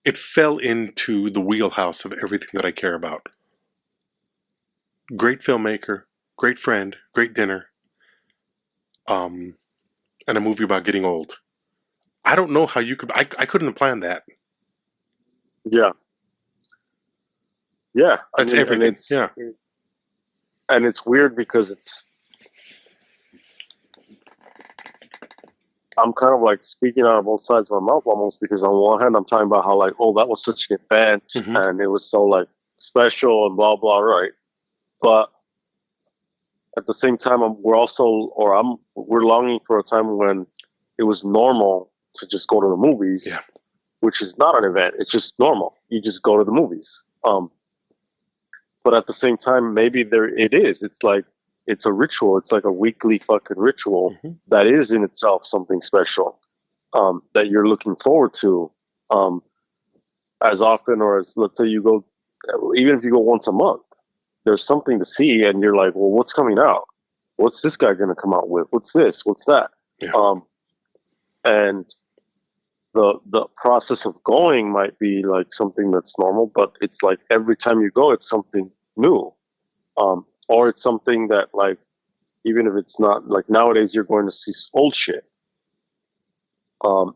it fell into the wheelhouse of everything that I care about. Great filmmaker, great friend, great dinner, and a movie about getting old. I don't know how you could. I couldn't have planned that. Yeah. Yeah. That's everything. And it's weird because I'm kind of like speaking out of both sides of my mouth almost, because on one hand I'm talking about how like, oh, that was such an event and it was so like special and blah blah, right? But at the same time, we're longing for a time when it was normal to just go to the movies, which is not an event. It's just normal. You just go to the movies. But at the same time, maybe it is. It's like, it's a ritual. It's like a weekly fucking ritual that is in itself something special, that you're looking forward to, as often, or as, let's say you go, even if you go once a month, there's something to see and you're like, well, what's coming out? What's this guy going to come out with? What's this? What's that? Yeah. And the process of going might be like something that's normal, but it's like every time you go, it's something new. Or it's something that, like, even if it's not, like, nowadays you're going to see old shit. And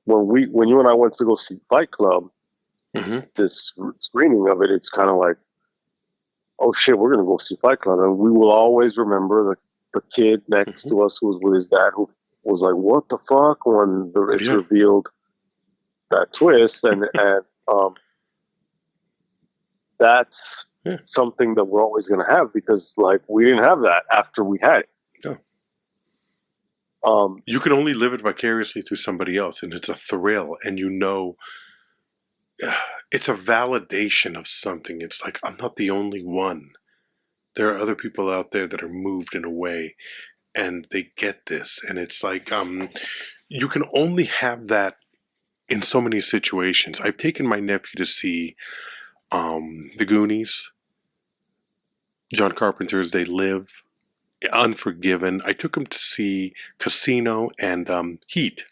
when you and I went to go see Fight Club, this screening of it, it's kind of like, oh shit, we're going to go see Fight Club. And we will always remember the kid next to us who was with his dad, who was like, what the fuck, when it's revealed that twist. And that's something that we're always going to have, because like we didn't have that after we had it. No. You can only live it vicariously through somebody else, and it's a thrill, and it's a validation of something. It's like, I'm not the only one. There are other people out there that are moved in a way, and they get this, and it's like, you can only have that in so many situations. I've taken my nephew to see The Goonies, John Carpenter's They Live, Unforgiven. I took him to see Casino and Heat.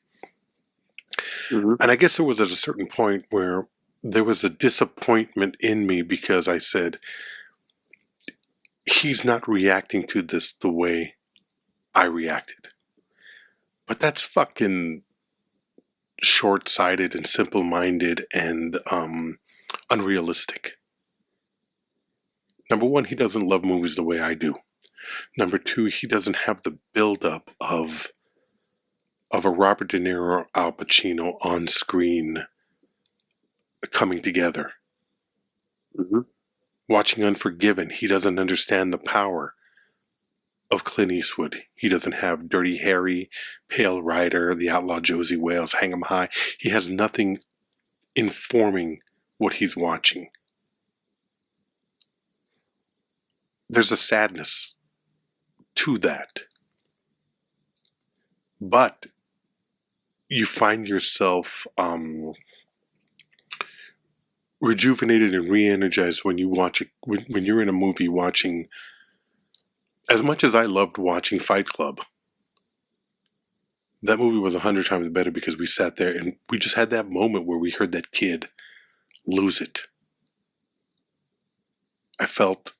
And I guess there was at a certain point where there was a disappointment in me, because I said, he's not reacting to this the way I reacted. But that's fucking short-sighted and simple-minded and unrealistic. Number one, he doesn't love movies the way I do. Number two, he doesn't have the build-up of a Robert De Niro, Al Pacino on screen coming together. Watching Unforgiven, he doesn't understand the power of Clint Eastwood. He doesn't have Dirty Harry, Pale Rider, The Outlaw Josie Wales, Hang 'em High. He has nothing informing what he's watching. There's a sadness to that. But you find yourself rejuvenated and re-energized when you watch it, when you're in a movie watching. As much as I loved watching Fight Club, that movie was 100 times better because we sat there and we just had that moment where we heard that kid lose it. I felt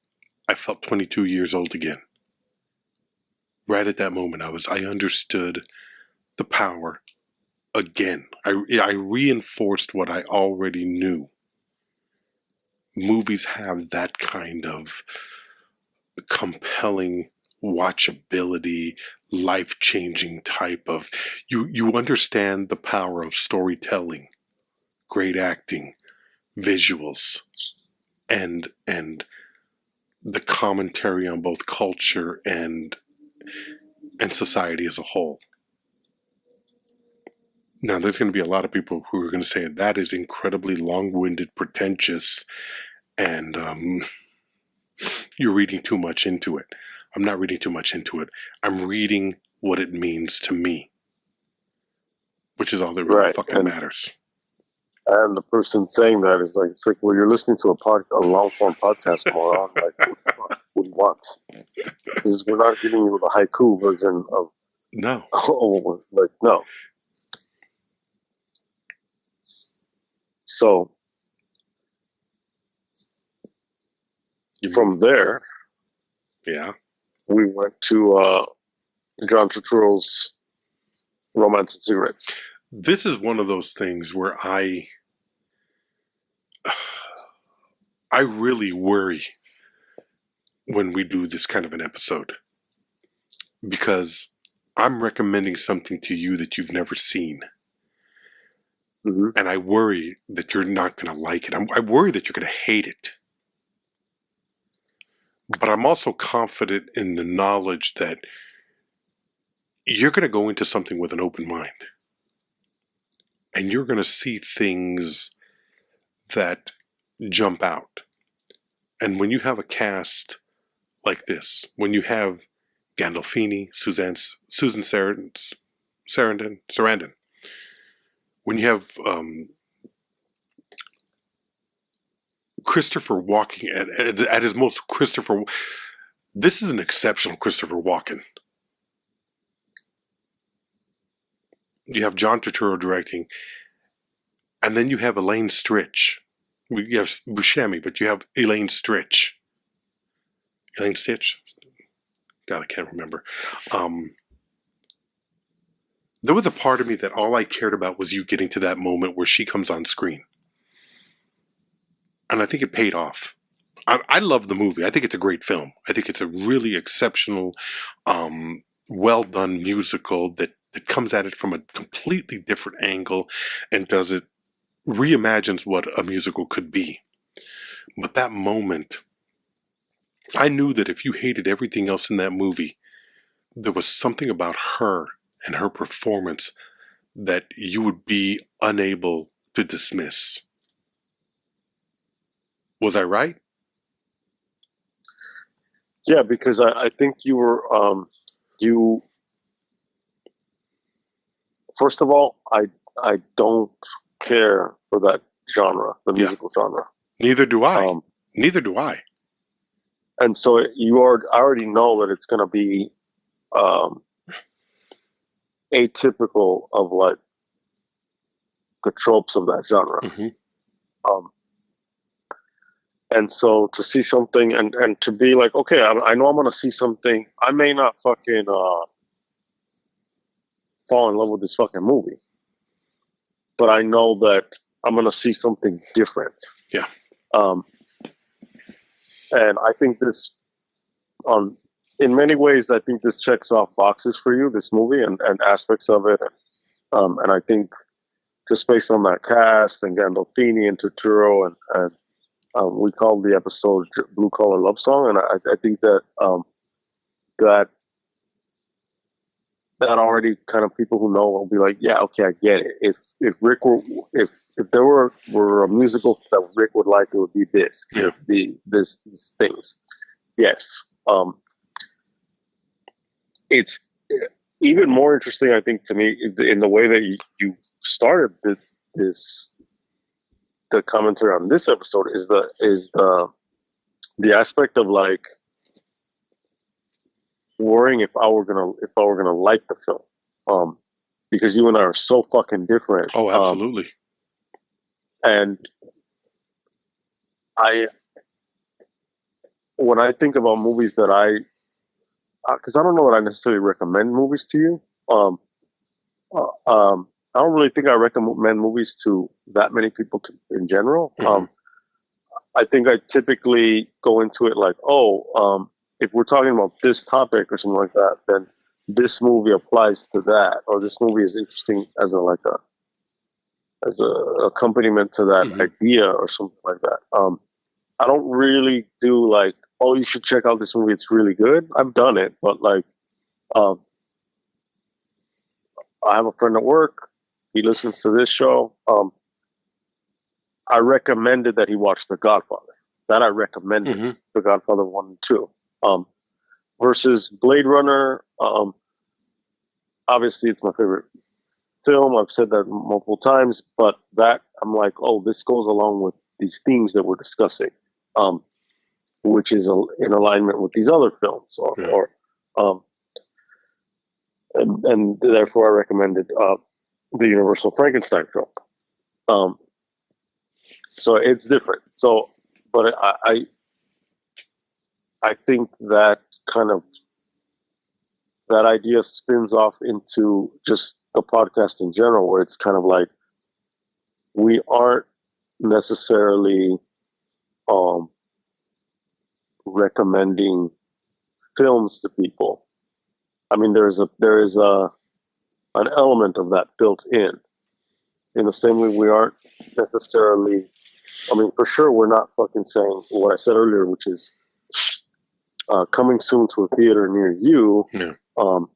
22 years old again. Right at that moment, I understood the power again. I reinforced what I already knew. Movies have that kind of compelling watchability, life-changing type of, you understand the power of storytelling, great acting, visuals, and the commentary on both culture and society as a whole. Now, there's going to be a lot of people who are going to say that is incredibly long-winded, pretentious, and you're reading too much into it. I'm not reading too much into it. I'm reading what it means to me, which is all that really fucking matters. And the person saying that is like, it's like, well, you're listening to a long-form podcast, moron. Like, what do you want? Because we're not giving you the haiku version of... No. Like, no. So, from there, we went to John Turturro's Romance and Cigarettes. This is one of those things where I really worry when we do this kind of an episode, because I'm recommending something to you that you've never seen. Mm-hmm. And I worry that you're not going to like it. I worry that you're going to hate it. But I'm also confident in the knowledge that you're going to go into something with an open mind. And you're going to see things that jump out. And when you have a cast like this, when you have Gandolfini, Susan Sarandon, when you have Christopher Walken at his most, this is an exceptional Christopher Walken. You have John Turturro directing, and then you have Elaine Stritch. You have Buscemi, but you have Elaine Stritch. Elaine Stitch? God, I can't remember. There was a part of me that all I cared about was you getting to that moment where she comes on screen. And I think it paid off. I love the movie. I think it's a great film. I think it's a really exceptional, well-done musical that comes at it from a completely different angle and reimagines what a musical could be. But that moment, I knew that if you hated everything else in that movie, there was something about her and her performance that you would be unable to dismiss. Was I right? Yeah, because I think you were, first of all, I don't care for that genre, the musical genre. Neither do I. Neither do I. And so I already know that it's going to be atypical of like the tropes of that genre. Mm-hmm. And so to see something and to be like, okay, I know I'm going to see something. I may not fucking fall in love with this fucking movie, but I know that I'm going to see something different. Yeah. And I think this, in many ways, I think this checks off boxes for you, this movie, and aspects of it. And I think just based on that cast and Gandolfini and Turturro and we called the episode Blue Collar Love Song. And I think that that already kind of people who know will be like, yeah, okay, I get it. If Rick if there were a musical that Rick would like, it would be this. Yeah. These things. Yes. It's even more interesting, I think, to me, in the way that you started the commentary on this episode is the aspect of like worrying if I were gonna like the film, because you and I are so fucking different. Oh, absolutely. And when I think about movies that because I don't know that I necessarily recommend movies to you. I don't really think I recommend movies to that many people in general. I think I typically go into it like, if we're talking about this topic or something like that, then this movie applies to that, or this movie is interesting as a accompaniment to that idea or something like that. I don't really do like, you should check out this movie, it's really good. I've done it, but like, I have a friend at work. He listens to this show. I recommended that he watch The Godfather. That I recommended, The Godfather 1 and 2. Versus Blade Runner, obviously it's my favorite film. I've said that multiple times, but that I'm like, this goes along with these themes that we're discussing, which is in alignment with these other films, and therefore I recommended the Universal Frankenstein film. So it's different. So, but I think that kind of that idea spins off into just the podcast in general, where it's kind of like we aren't necessarily recommending films to people. I mean, there is an element of that built in the same way we aren't necessarily. I mean, for sure, we're not fucking saying what I said earlier, which is coming soon to a theater near you. Yeah.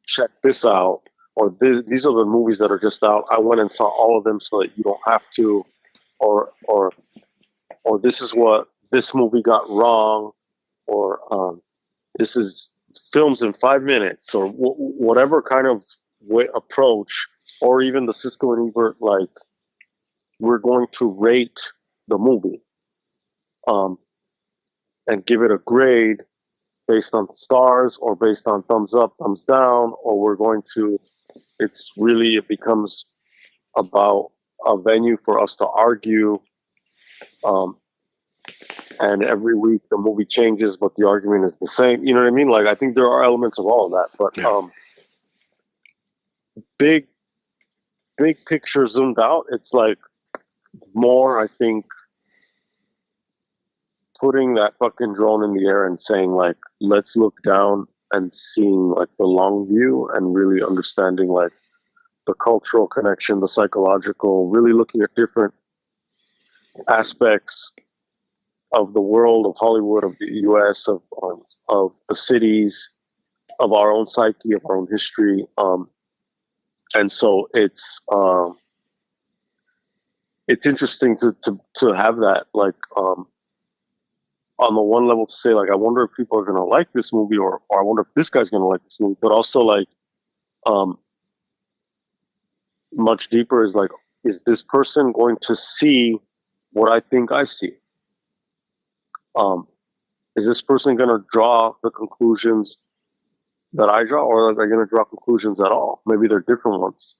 Check this out, or these are the movies that are just out. I went and saw all of them so that you don't have to, or this is what this movie got wrong, or this is films in 5 minutes, or whatever kind of approach, or even the Siskel and Ebert, like we're going to rate the movie, and give it a grade based on stars or based on thumbs up, thumbs down, or it becomes about a venue for us to argue. And every week the movie changes, but the argument is the same. You know what I mean? Like, I think there are elements of all of that, but big picture zoomed out, it's like more, I think, putting that fucking drone in the air and saying, like, let's look down and seeing, like, the long view and really understanding, like, the cultural connection, the psychological, really looking at different aspects of the world, of Hollywood, of the U.S., of the cities, of our own psyche, of our own history. And so it's interesting to have that, like, on the one level to say, like, I wonder if people are going to like this movie, or I wonder if this guy's going to like this movie, but also, like, much deeper is, like, is this person going to see what I think I see? Is this person going to draw the conclusions that I draw, or are they going to draw conclusions at all? Maybe they're different ones.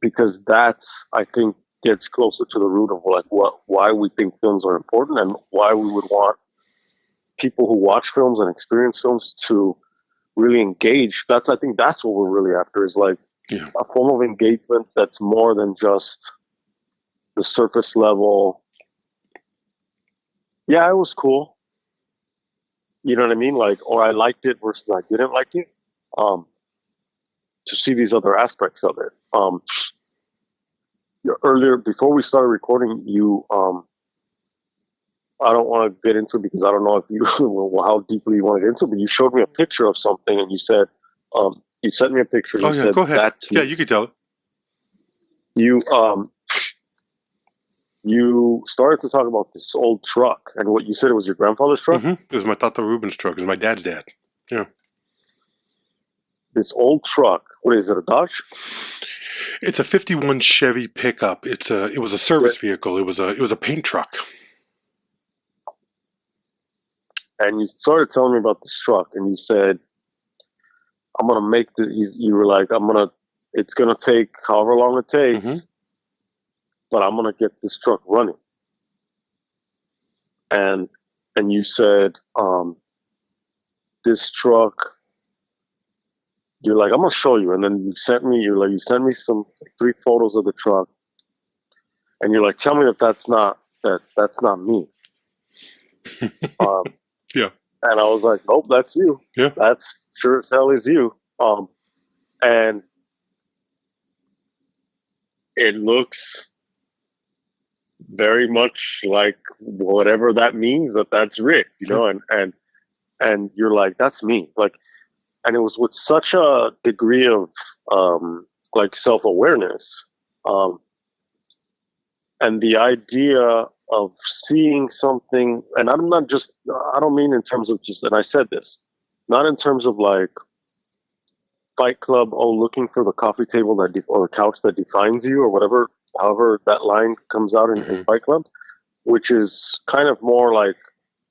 Because that's, I think, gets closer to the root of, like, why we think films are important and why we would want people who watch films and experience films to really engage. I think that's what we're really after, is like a form of engagement that's more than just the surface level. Yeah, it was cool. You know what I mean? Like, or I liked it versus I didn't like it. To see these other aspects of it. Earlier, before we started recording, I don't want to get into it because I don't know if you how deeply you want to get into it, but you showed me a picture of something and you said, you sent me a picture and you said, go ahead. That's you could tell it. You started to talk about this old truck, and what you said, it was your grandfather's truck? It was my Tata Ruben's truck. It was my dad's dad. Yeah. This old truck, what is it, a Dodge? It's a 51 Chevy pickup. It was a service vehicle. It was a paint truck. And you started telling me about this truck, and you said, I'm going to make you were like, it's going to take however long it takes, but I'm going to get this truck running. And and you said, this truck, you're like, I'm gonna show you. And then you sent me some 3 photos of the truck, and you're like, tell me if that's not me. Yeah. And I was like, nope, that's you. Yeah. That's sure as hell is you. And it looks very much like whatever that means, that's Rick, and you're like, that's me. Like, and it was with such a degree of like self-awareness, and the idea of seeing something, and I don't mean in terms of just, and I said this, not in terms of like Fight Club, looking for the coffee table or the couch that defines you, or whatever, however that line comes out in Fight Club, which is kind of more like,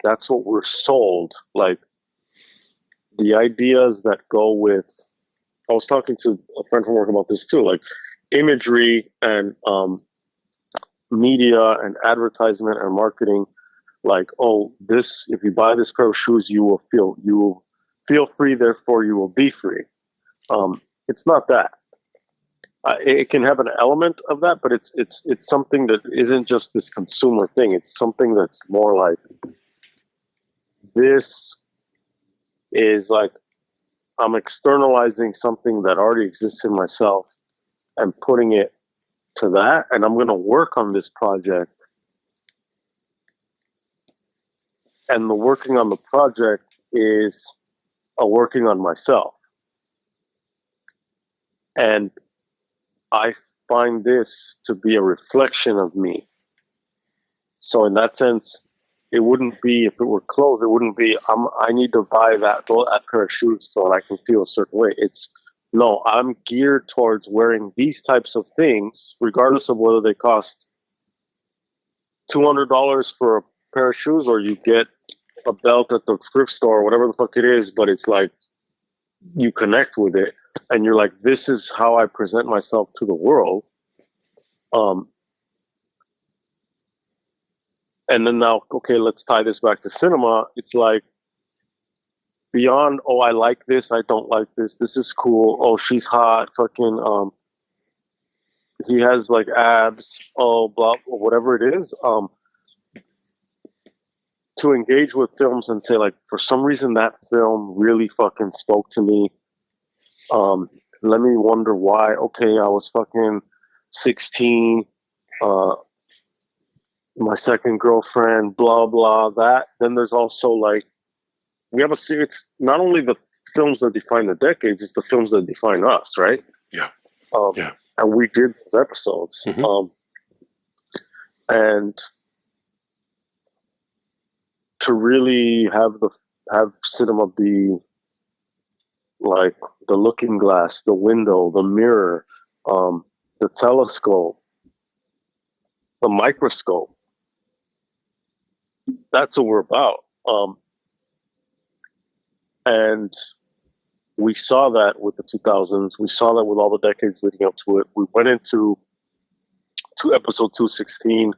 that's what we're sold. Like, the ideas that go with, I was talking to a friend from work about this too, like imagery and media and advertisement and marketing, like, this, if you buy this pair of shoes, you will feel free, therefore you will be free. It's not that. It can have an element of that, but it's something that isn't just this consumer thing. It's something that's more like, this is like, I'm externalizing something that already exists in myself and putting it to that, and I'm going to work on this project. And the working on the project is a working on myself. And I find this to be a reflection of me. So in that sense, it wouldn't be, if it were clothes, it wouldn't be, I need to buy that pair of shoes so that I can feel a certain way. No, I'm geared towards wearing these types of things, regardless of whether they cost $200 for a pair of shoes, or you get a belt at the thrift store, or whatever the fuck it is, but it's like, you connect with it, and you're like, this is how I present myself to the world. And then now, okay, let's tie this back to cinema. It's like, beyond, I like this, I don't like this, this is cool, she's hot, fucking, he has like abs, blah, whatever it is, to engage with films and say, like, for some reason that film really fucking spoke to me. Let me wonder why. Okay, I was fucking 16, my second girlfriend, blah, blah, that. Then there's also like, we have it's not only the films that define the decades, it's the films that define us, right? Yeah. Yeah. And we did those episodes. And to really have cinema be like the looking glass, the window, the mirror, the telescope, the microscope. That's what we're about. And we saw that with the 2000s. We saw that with all the decades leading up to it. We went into episode 216.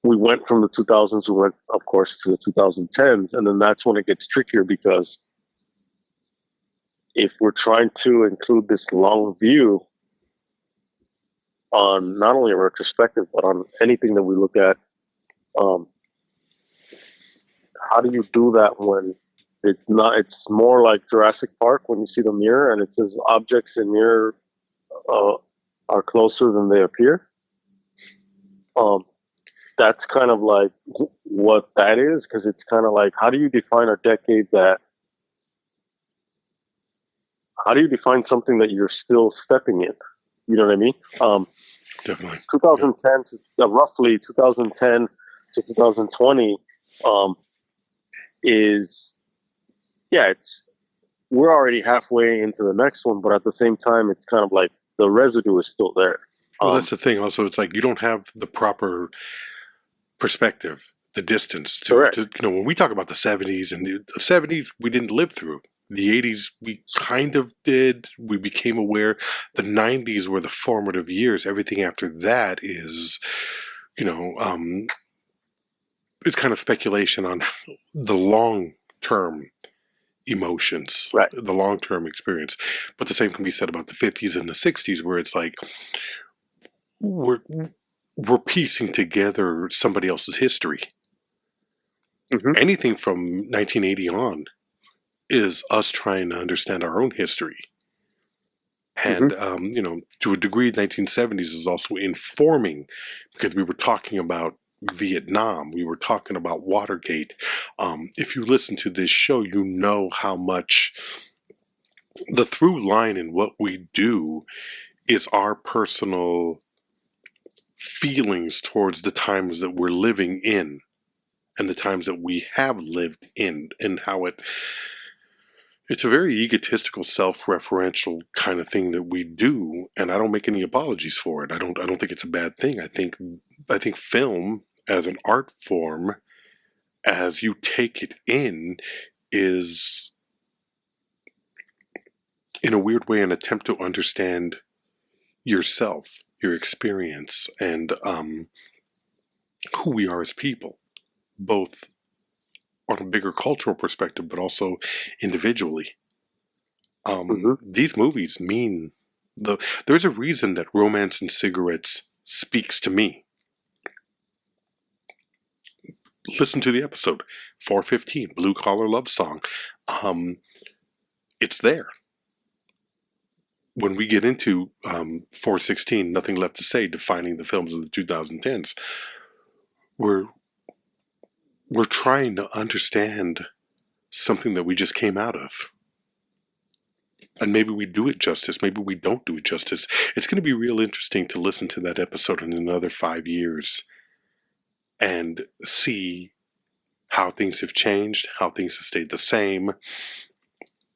We went from the 2000s, we went, of course, to the 2010s. And then that's when it gets trickier, because if we're trying to include this long view on not only a retrospective, but on anything that we look at, how do you do that when it's not? It's more like Jurassic Park when you see the mirror and it says objects in mirror are closer than they appear. That's kind of like what that is, because it's kind of like, how do you define a decade how do you define something that you're still stepping in? You know what I mean? Definitely. 2010 to roughly 2010 to 2020 is, we're already halfway into the next one, but at the same time, it's kind of like the residue is still there. Well, that's the thing. Also, it's like you don't have the proper perspective, the distance to when we talk about the 70s, and the 70s we didn't live through. The 80s we kind of did. We became aware. The 90s were the formative years. Everything after that is, it's kind of speculation on the long-term emotions, Right. the long-term experience. But the same can be said about the 50s and the 60s, where it's like we're piecing together somebody else's history. Mm-hmm. Anything from 1980 on is us trying to understand our own history. And, to a degree, 1970s is also informing, because we were talking about Vietnam. We were talking about Watergate. If you listen to this show, you know how much the through line in what we do is our personal feelings towards the times that we're living in and the times that we have lived in, and how it's a very egotistical, self-referential kind of thing that we do, and I don't make any apologies for it. I don't think it's a bad thing. I think film as an art form, as you take it in, is in a weird way an attempt to understand yourself, your experience, and who we are as people, both on a bigger cultural perspective, but also individually. These movies mean there's a reason that Romance and Cigarettes speaks to me. Listen to the episode 415, Blue Collar Love Song. It's there. When we get into 416, Nothing Left to Say, defining the films of the 2010s, we're trying to understand something that we just came out of. And maybe we do it justice, maybe we don't do it justice. It's going to be real interesting to listen to that episode in another 5 years and see how things have changed, how things have stayed the same,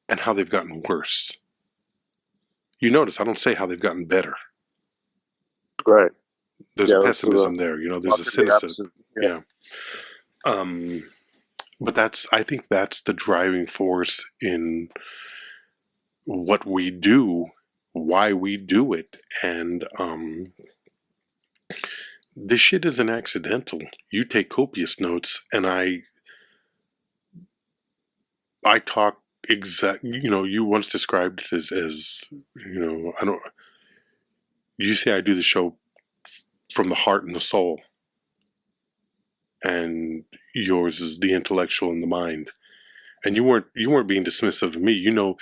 and how they've gotten worse. You notice I don't say how they've gotten better. Right. There's a pessimism there, there's a cynicism. Yeah. But I think that's the driving force in what we do, why we do it, and this shit isn't accidental. You take copious notes, and I talk you once described it as you say I do the show from the heart and the soul, and yours is the intellectual and the mind. And you weren't being dismissive of me. You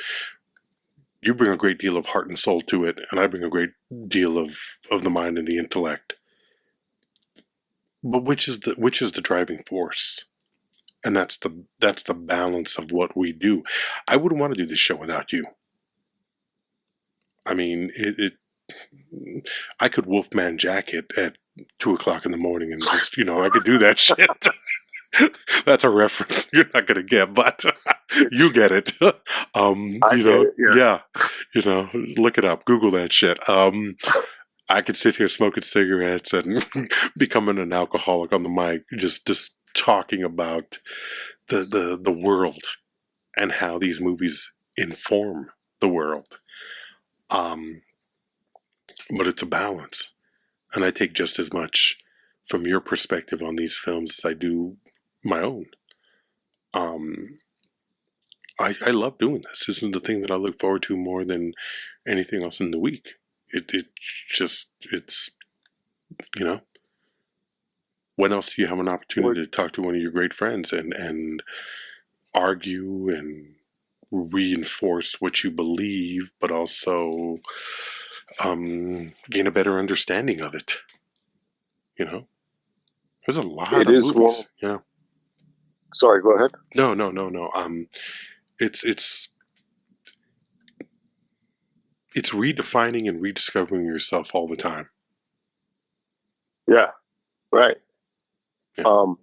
bring a great deal of heart and soul to it, and I bring a great deal of the mind and the intellect. But which is the driving force? And that's the balance of what we do. I wouldn't want to do this show without you. I mean, I could Wolfman Jack it at 2:00 in the morning, and just I could do that shit. That's a reference you're not gonna get, but you get it. Yeah. Look it up, Google that shit. I could sit here smoking cigarettes and becoming an alcoholic on the mic, just talking about the world and how these movies inform the world. But it's a balance, and I take just as much from your perspective on these films as I do my own. I love doing this. This is the thing that I look forward to more than anything else in the week. It's when else do you have an opportunity to talk to one of your great friends and argue and reinforce what you believe, but also gain a better understanding of it? There's a lot of movies. Yeah. Sorry, go ahead. No. It's redefining and rediscovering yourself all the time. Yeah, right. Yeah.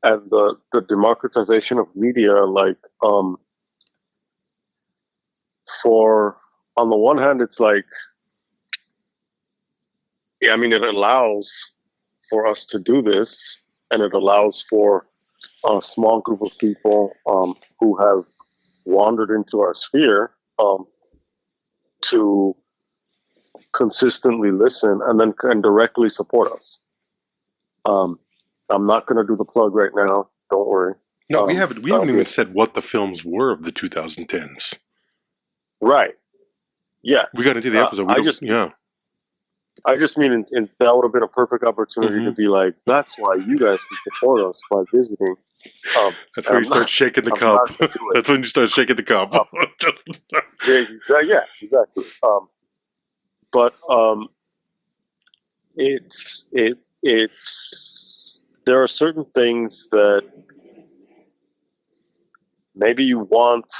And the democratization of media, for on the one hand, it's like, it allows for us to do this, and it allows for a small group of people who have wandered into our sphere to consistently listen and directly support us. I'm not going to do the plug right now. Don't worry. No, we haven't even said what the films were of the 2010s. Right. Yeah. We got into the episode. I just mean, that would have been a perfect opportunity to be like, that's why you guys can support us by visiting. That's where you start shaking the cup. That's when you start shaking the cup. Yeah, exactly. But there are certain things that maybe you want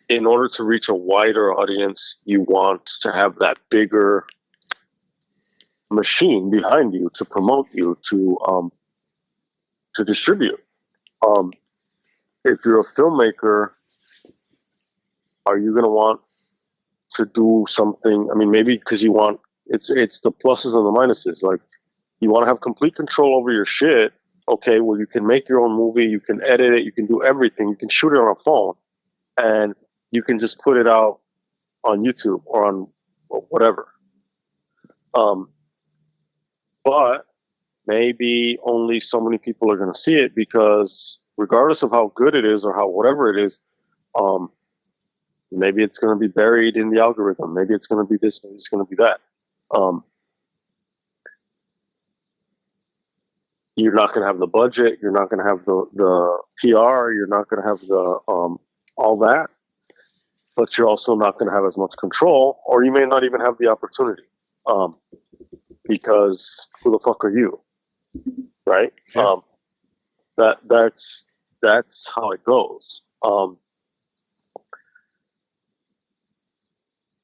in order to reach a wider audience. You want to have that bigger machine behind you to promote you, to distribute. If you're a filmmaker, are you going to want to do something? I mean, maybe because you want, it's the pluses and the minuses. Like, you want to have complete control over your shit. Okay, well, you can make your own movie, you can edit it, you can do everything, you can shoot it on a phone, and you can just put it out on YouTube or on whatever. But maybe only so many people are going to see it, because regardless of how good it is or how whatever it is, maybe it's going to be buried in the algorithm. Maybe it's going to be this, maybe it's going to be that. You're not going to have the budget. You're not going to have the PR. You're not going to have the all that. But you're also not going to have as much control, or you may not even have the opportunity, because who the fuck are you, right? Yeah. That's how it goes.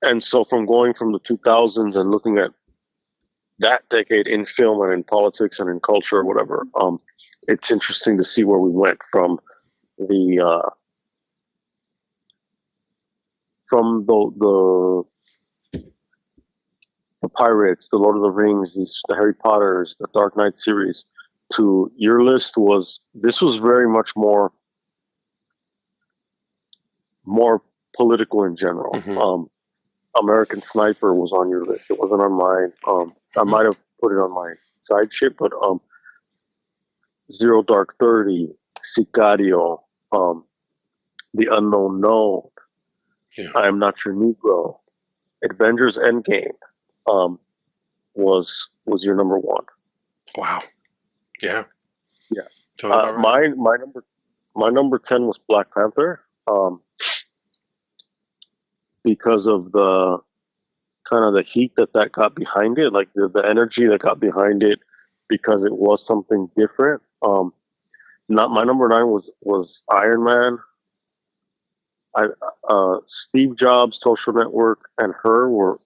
And so, from going from the 2000s and looking at that decade in film and in politics and in culture or whatever, it's interesting to see where we went from the Pirates, the Lord of the Rings, the Harry Potters, the Dark Knight series, to your list was very much more political in general. Mm-hmm. American Sniper was on your list. It wasn't on mine. I might have put it on my side shit, but Zero Dark 30, Sicario, The Unknown Known, I Am Not Your Negro, Avengers Endgame was your number one. Wow. Yeah. Yeah. Right. My number 10 was Black Panther. Because of the kind of the heat that got behind it, like the energy that got behind it, because it was something different. Not my number 9 was Iron Man. Steve Jobs, Social Network, and Her were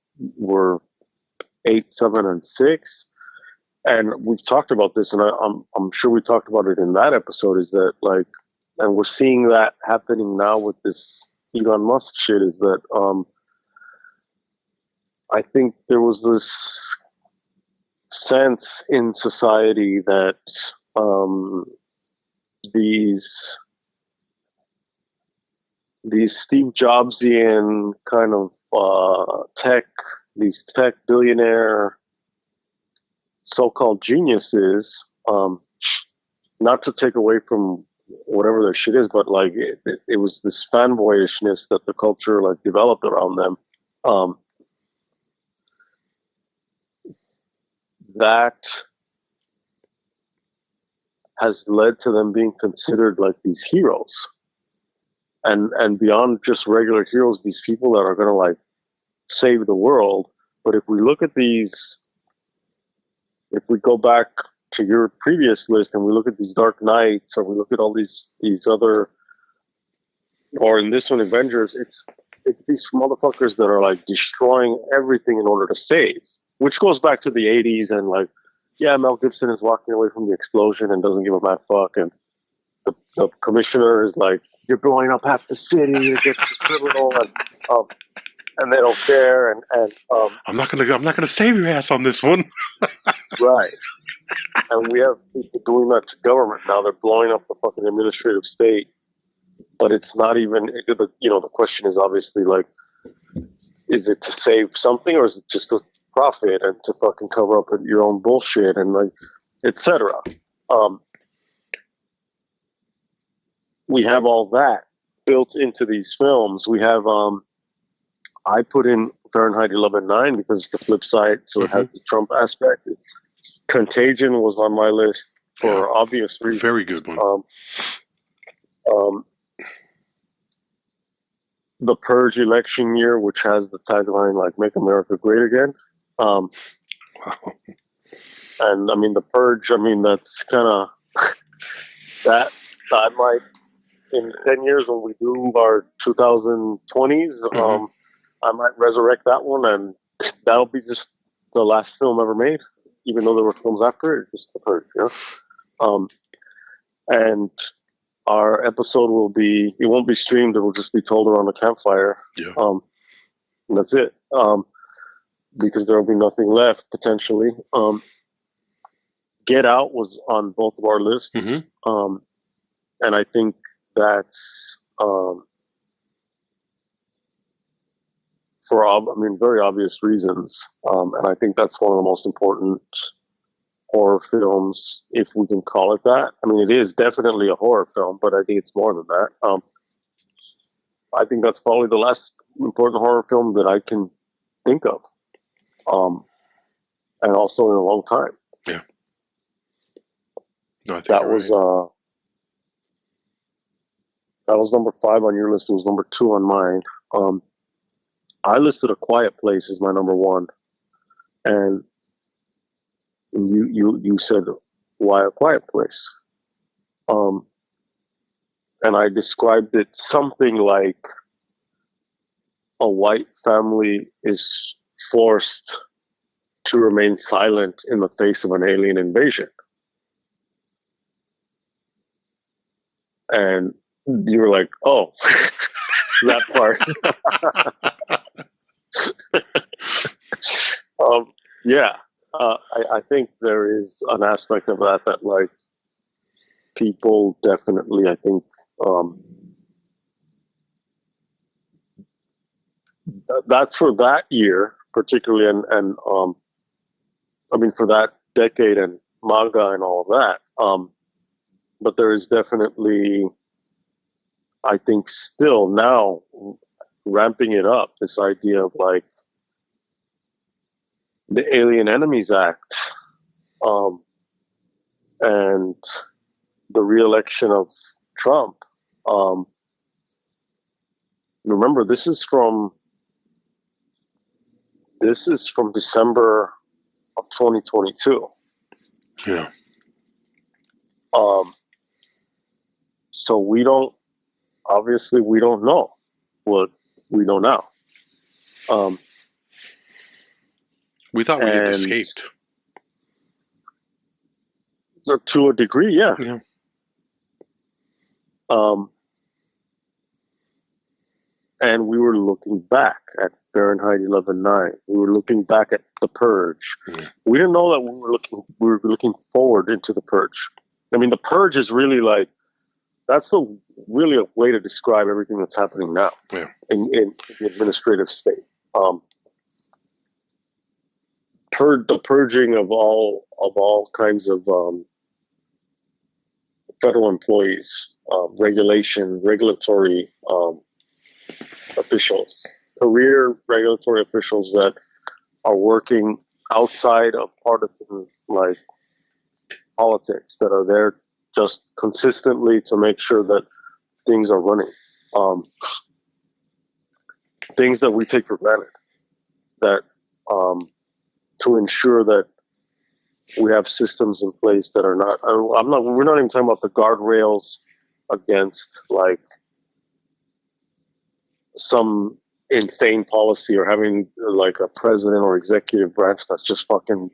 8, 7, and 6. And we've talked about this, and I'm sure we talked about it in that episode. Is that like, and we're seeing that happening now with this Elon Musk shit, is that I think there was this sense in society that these Steve Jobsian kind of these tech billionaire so-called geniuses, not to take away from whatever their shit is, but like it was this fanboyishness that the culture like developed around them, that has led to them being considered like these heroes, and beyond just regular heroes, these people that are going to like save the world. But if we look at these, if we go back to your previous list and we look at these Dark Knights, or we look at all these other, or in this one, Avengers, it's these motherfuckers that are like destroying everything in order to save, which goes back to the 80s, and like, yeah, Mel Gibson is walking away from the explosion and doesn't give a mad fuck, and the commissioner is like, you're blowing up half the city, it gets criminal, and they don't care, and I'm not gonna save your ass on this one. Right. And we have people doing that to government now. They're blowing up the fucking administrative state, but it's not even, the question is obviously like, is it to save something, or is it just to profit and to fucking cover up your own bullshit and like, etc. We have all that built into these films. We have, I put in Fahrenheit 11/9 because it's the flip side, so it has the Trump aspect. Contagion was on my list for obvious reasons. Very good one. The Purge election year, which has the tagline like "Make America Great Again." Wow. And I mean, the Purge. I mean, that's kind of that. I might in 10 years when we do our 2020s. I might resurrect that one, and that'll be just the last film ever made, even though there were films after it. Just the Purge, you know. And our episode it won't be streamed. It will just be told around the campfire. Yeah. And that's it. Because there will be nothing left potentially. Get Out was on both of our lists. And I think that's, for very obvious reasons. And I think that's one of the most important horror films, if we can call it that. I mean, it is definitely a horror film, but I think it's more than that. I think that's probably the last important horror film that I can think of. And also in a long time. Yeah. No, I think that was right. That was number 5 on your list. It was number 2 on mine. I listed A Quiet Place as my number 1, and you said, why A Quiet Place? And I described it something like a white family is forced to remain silent in the face of an alien invasion. And you were like, oh, that part. Yeah. I think there is an aspect of that like people definitely, I think, that's for that year particularly, and I mean for that decade and manga and all of that. But there is definitely, I think, still now ramping it up, this idea of like the Alien Enemies Act, and the re-election of Trump. Remember, this is from December of 2022. Yeah. So we don't know what we know now. We thought we had escaped. To a degree, yeah. Yeah. And we were looking back at Fahrenheit 11/9. We were looking back at The Purge. Mm. We didn't know that we were looking forward into The Purge. I mean, The Purge is really like, that's really a way to describe everything that's happening now in the administrative state. The purging of all kinds of federal employees, regulatory officials, career regulatory officials that are working outside of partisan like politics, that are there just consistently to make sure that things are running. Things that we take for granted, that to ensure that we have systems in place that are not. We're not even talking about the guardrails against like some insane policy or having like a president or executive branch that's just fucking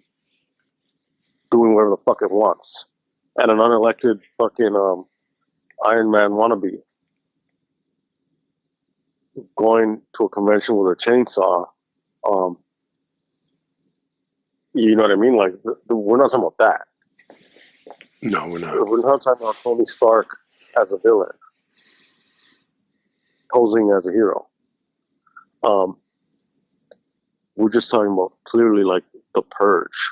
doing whatever the fuck it wants, and an unelected fucking Iron Man wannabe going to a convention with a chainsaw. You know what I mean? Like, we're not talking about that. No, we're not. We're not talking about Tony Stark as a villain, posing as a hero. we're just talking about clearly like the purge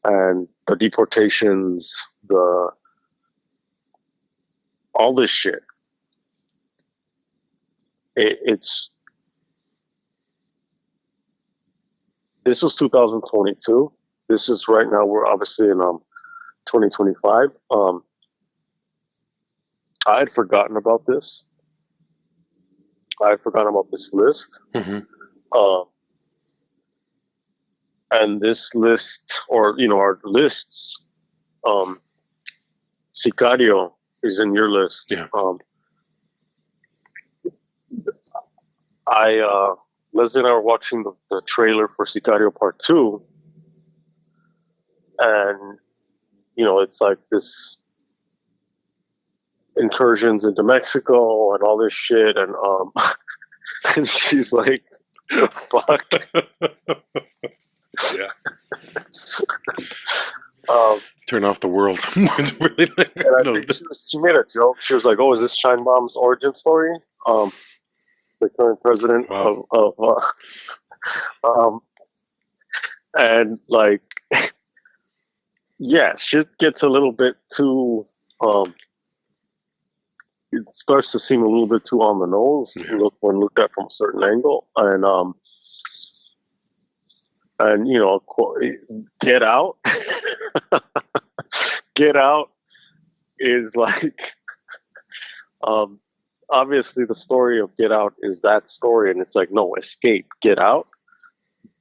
and the deportations, all this shit. This was 2022. This is right now. We're obviously in 2025. I had forgotten about this. I had forgotten about this list. Mm-hmm. And this list, or our lists, Sicario is in your list. Yeah. Leslie and I were watching the trailer for Sicario Part 2, and it's like this incursions into Mexico and all this shit, and and she's like, the fuck. Yeah. Turn off the world. Really, and I think she made a joke. She was like, "Oh, is this Shine Bomb's origin story?" The current president of and like, yeah, shit gets a little bit too. It starts to seem a little bit too on the nose when looked at from a certain angle, and Get Out. Get Out is like, obviously the story of Get Out is that story, and it's like, no, escape, get out.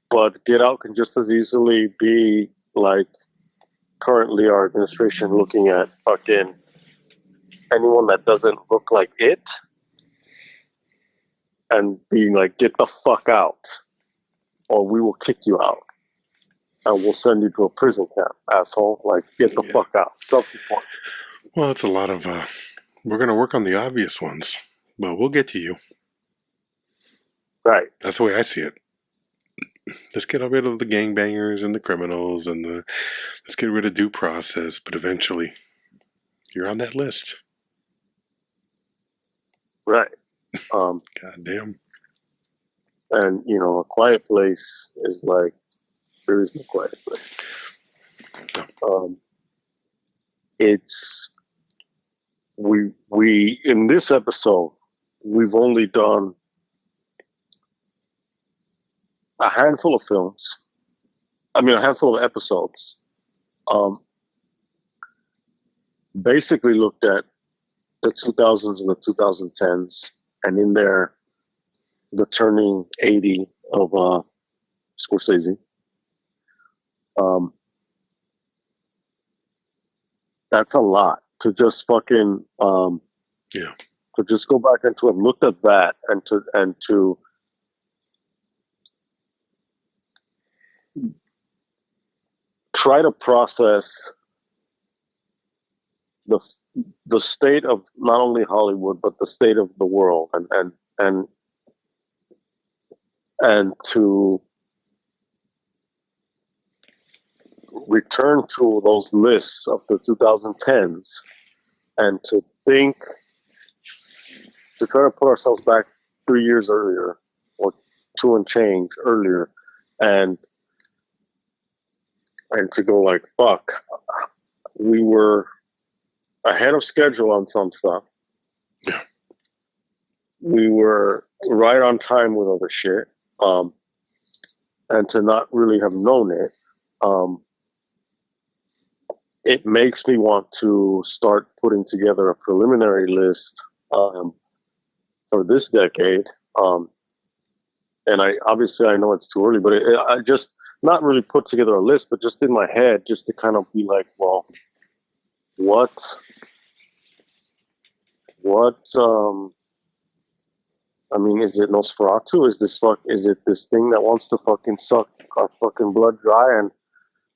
But Get Out can just as easily be like currently our administration looking at fucking anyone that doesn't look like it and being like, get the fuck out, or we will kick you out and we'll send you to a prison camp, asshole. Like, get the fuck out. Self-report. Well, it's a lot of, we're going to work on the obvious ones, but we'll get to you. Right. That's the way I see it. Let's get rid of the gangbangers and the criminals and let's get rid of due process, but eventually you're on that list. Right. God damn. And, A Quiet Place is like, there is no quiet place. We in this episode, we've only done a handful of films. I mean, a handful of episodes. Basically looked at the 2000s and the 2010s, and in there, the turning 80 of Scorsese. That's a lot to just fucking to just go back into it, look at that, and to try to process the state of not only Hollywood but the state of the world, and to return to those lists of the 2010s and to try to put ourselves back 3 years earlier or 2 and change earlier, and to go like, fuck, we were ahead of schedule on some stuff. Yeah. We were right on time with other shit. And to not really have known it, it makes me want to start putting together a preliminary list for this decade. And I know it's too early, but I just not really put together a list, but just in my head, just to kind of be like, well, what, I mean, is it Nosferatu? Is it this thing that wants to fucking suck our fucking blood dry?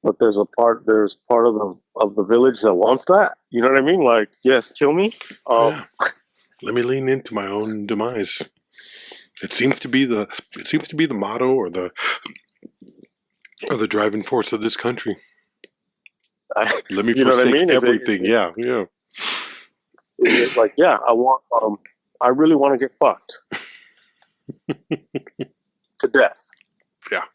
But there's part of the village that wants that. You know what I mean? Like, yes, kill me. Let me lean into my own demise. It seems to be the motto or the driving force of this country. Let me forsake everything. Yeah. It's like, I really want to get fucked. To death. Yeah.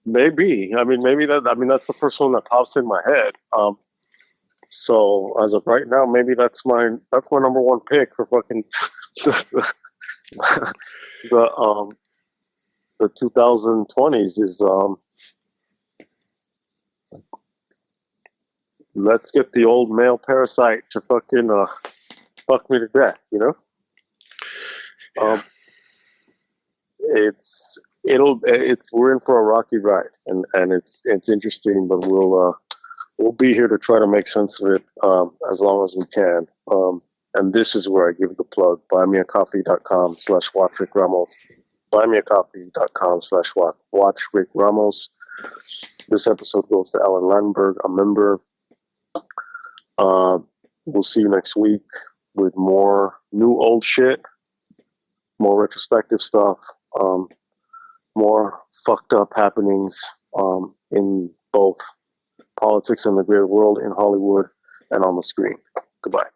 Maybe. That's the first one that pops in my head. So as of right now, maybe that's my number one pick for fucking the 2020s is let's get the old male parasite to fucking fuck me to death, you know? Yeah. We're in for a rocky ride, and it's interesting, but we'll be here to try to make sense of it as long as we can. And this is where I give the plug: buymeacoffee.com/WatchRickRamos, buymeacoffee.com/WatchRickRamos. This episode goes to Alan Landenberg, a member. We'll see you next week with more new old shit, more retrospective stuff, more fucked up happenings in both politics and the greater world, in Hollywood and on the screen. Goodbye.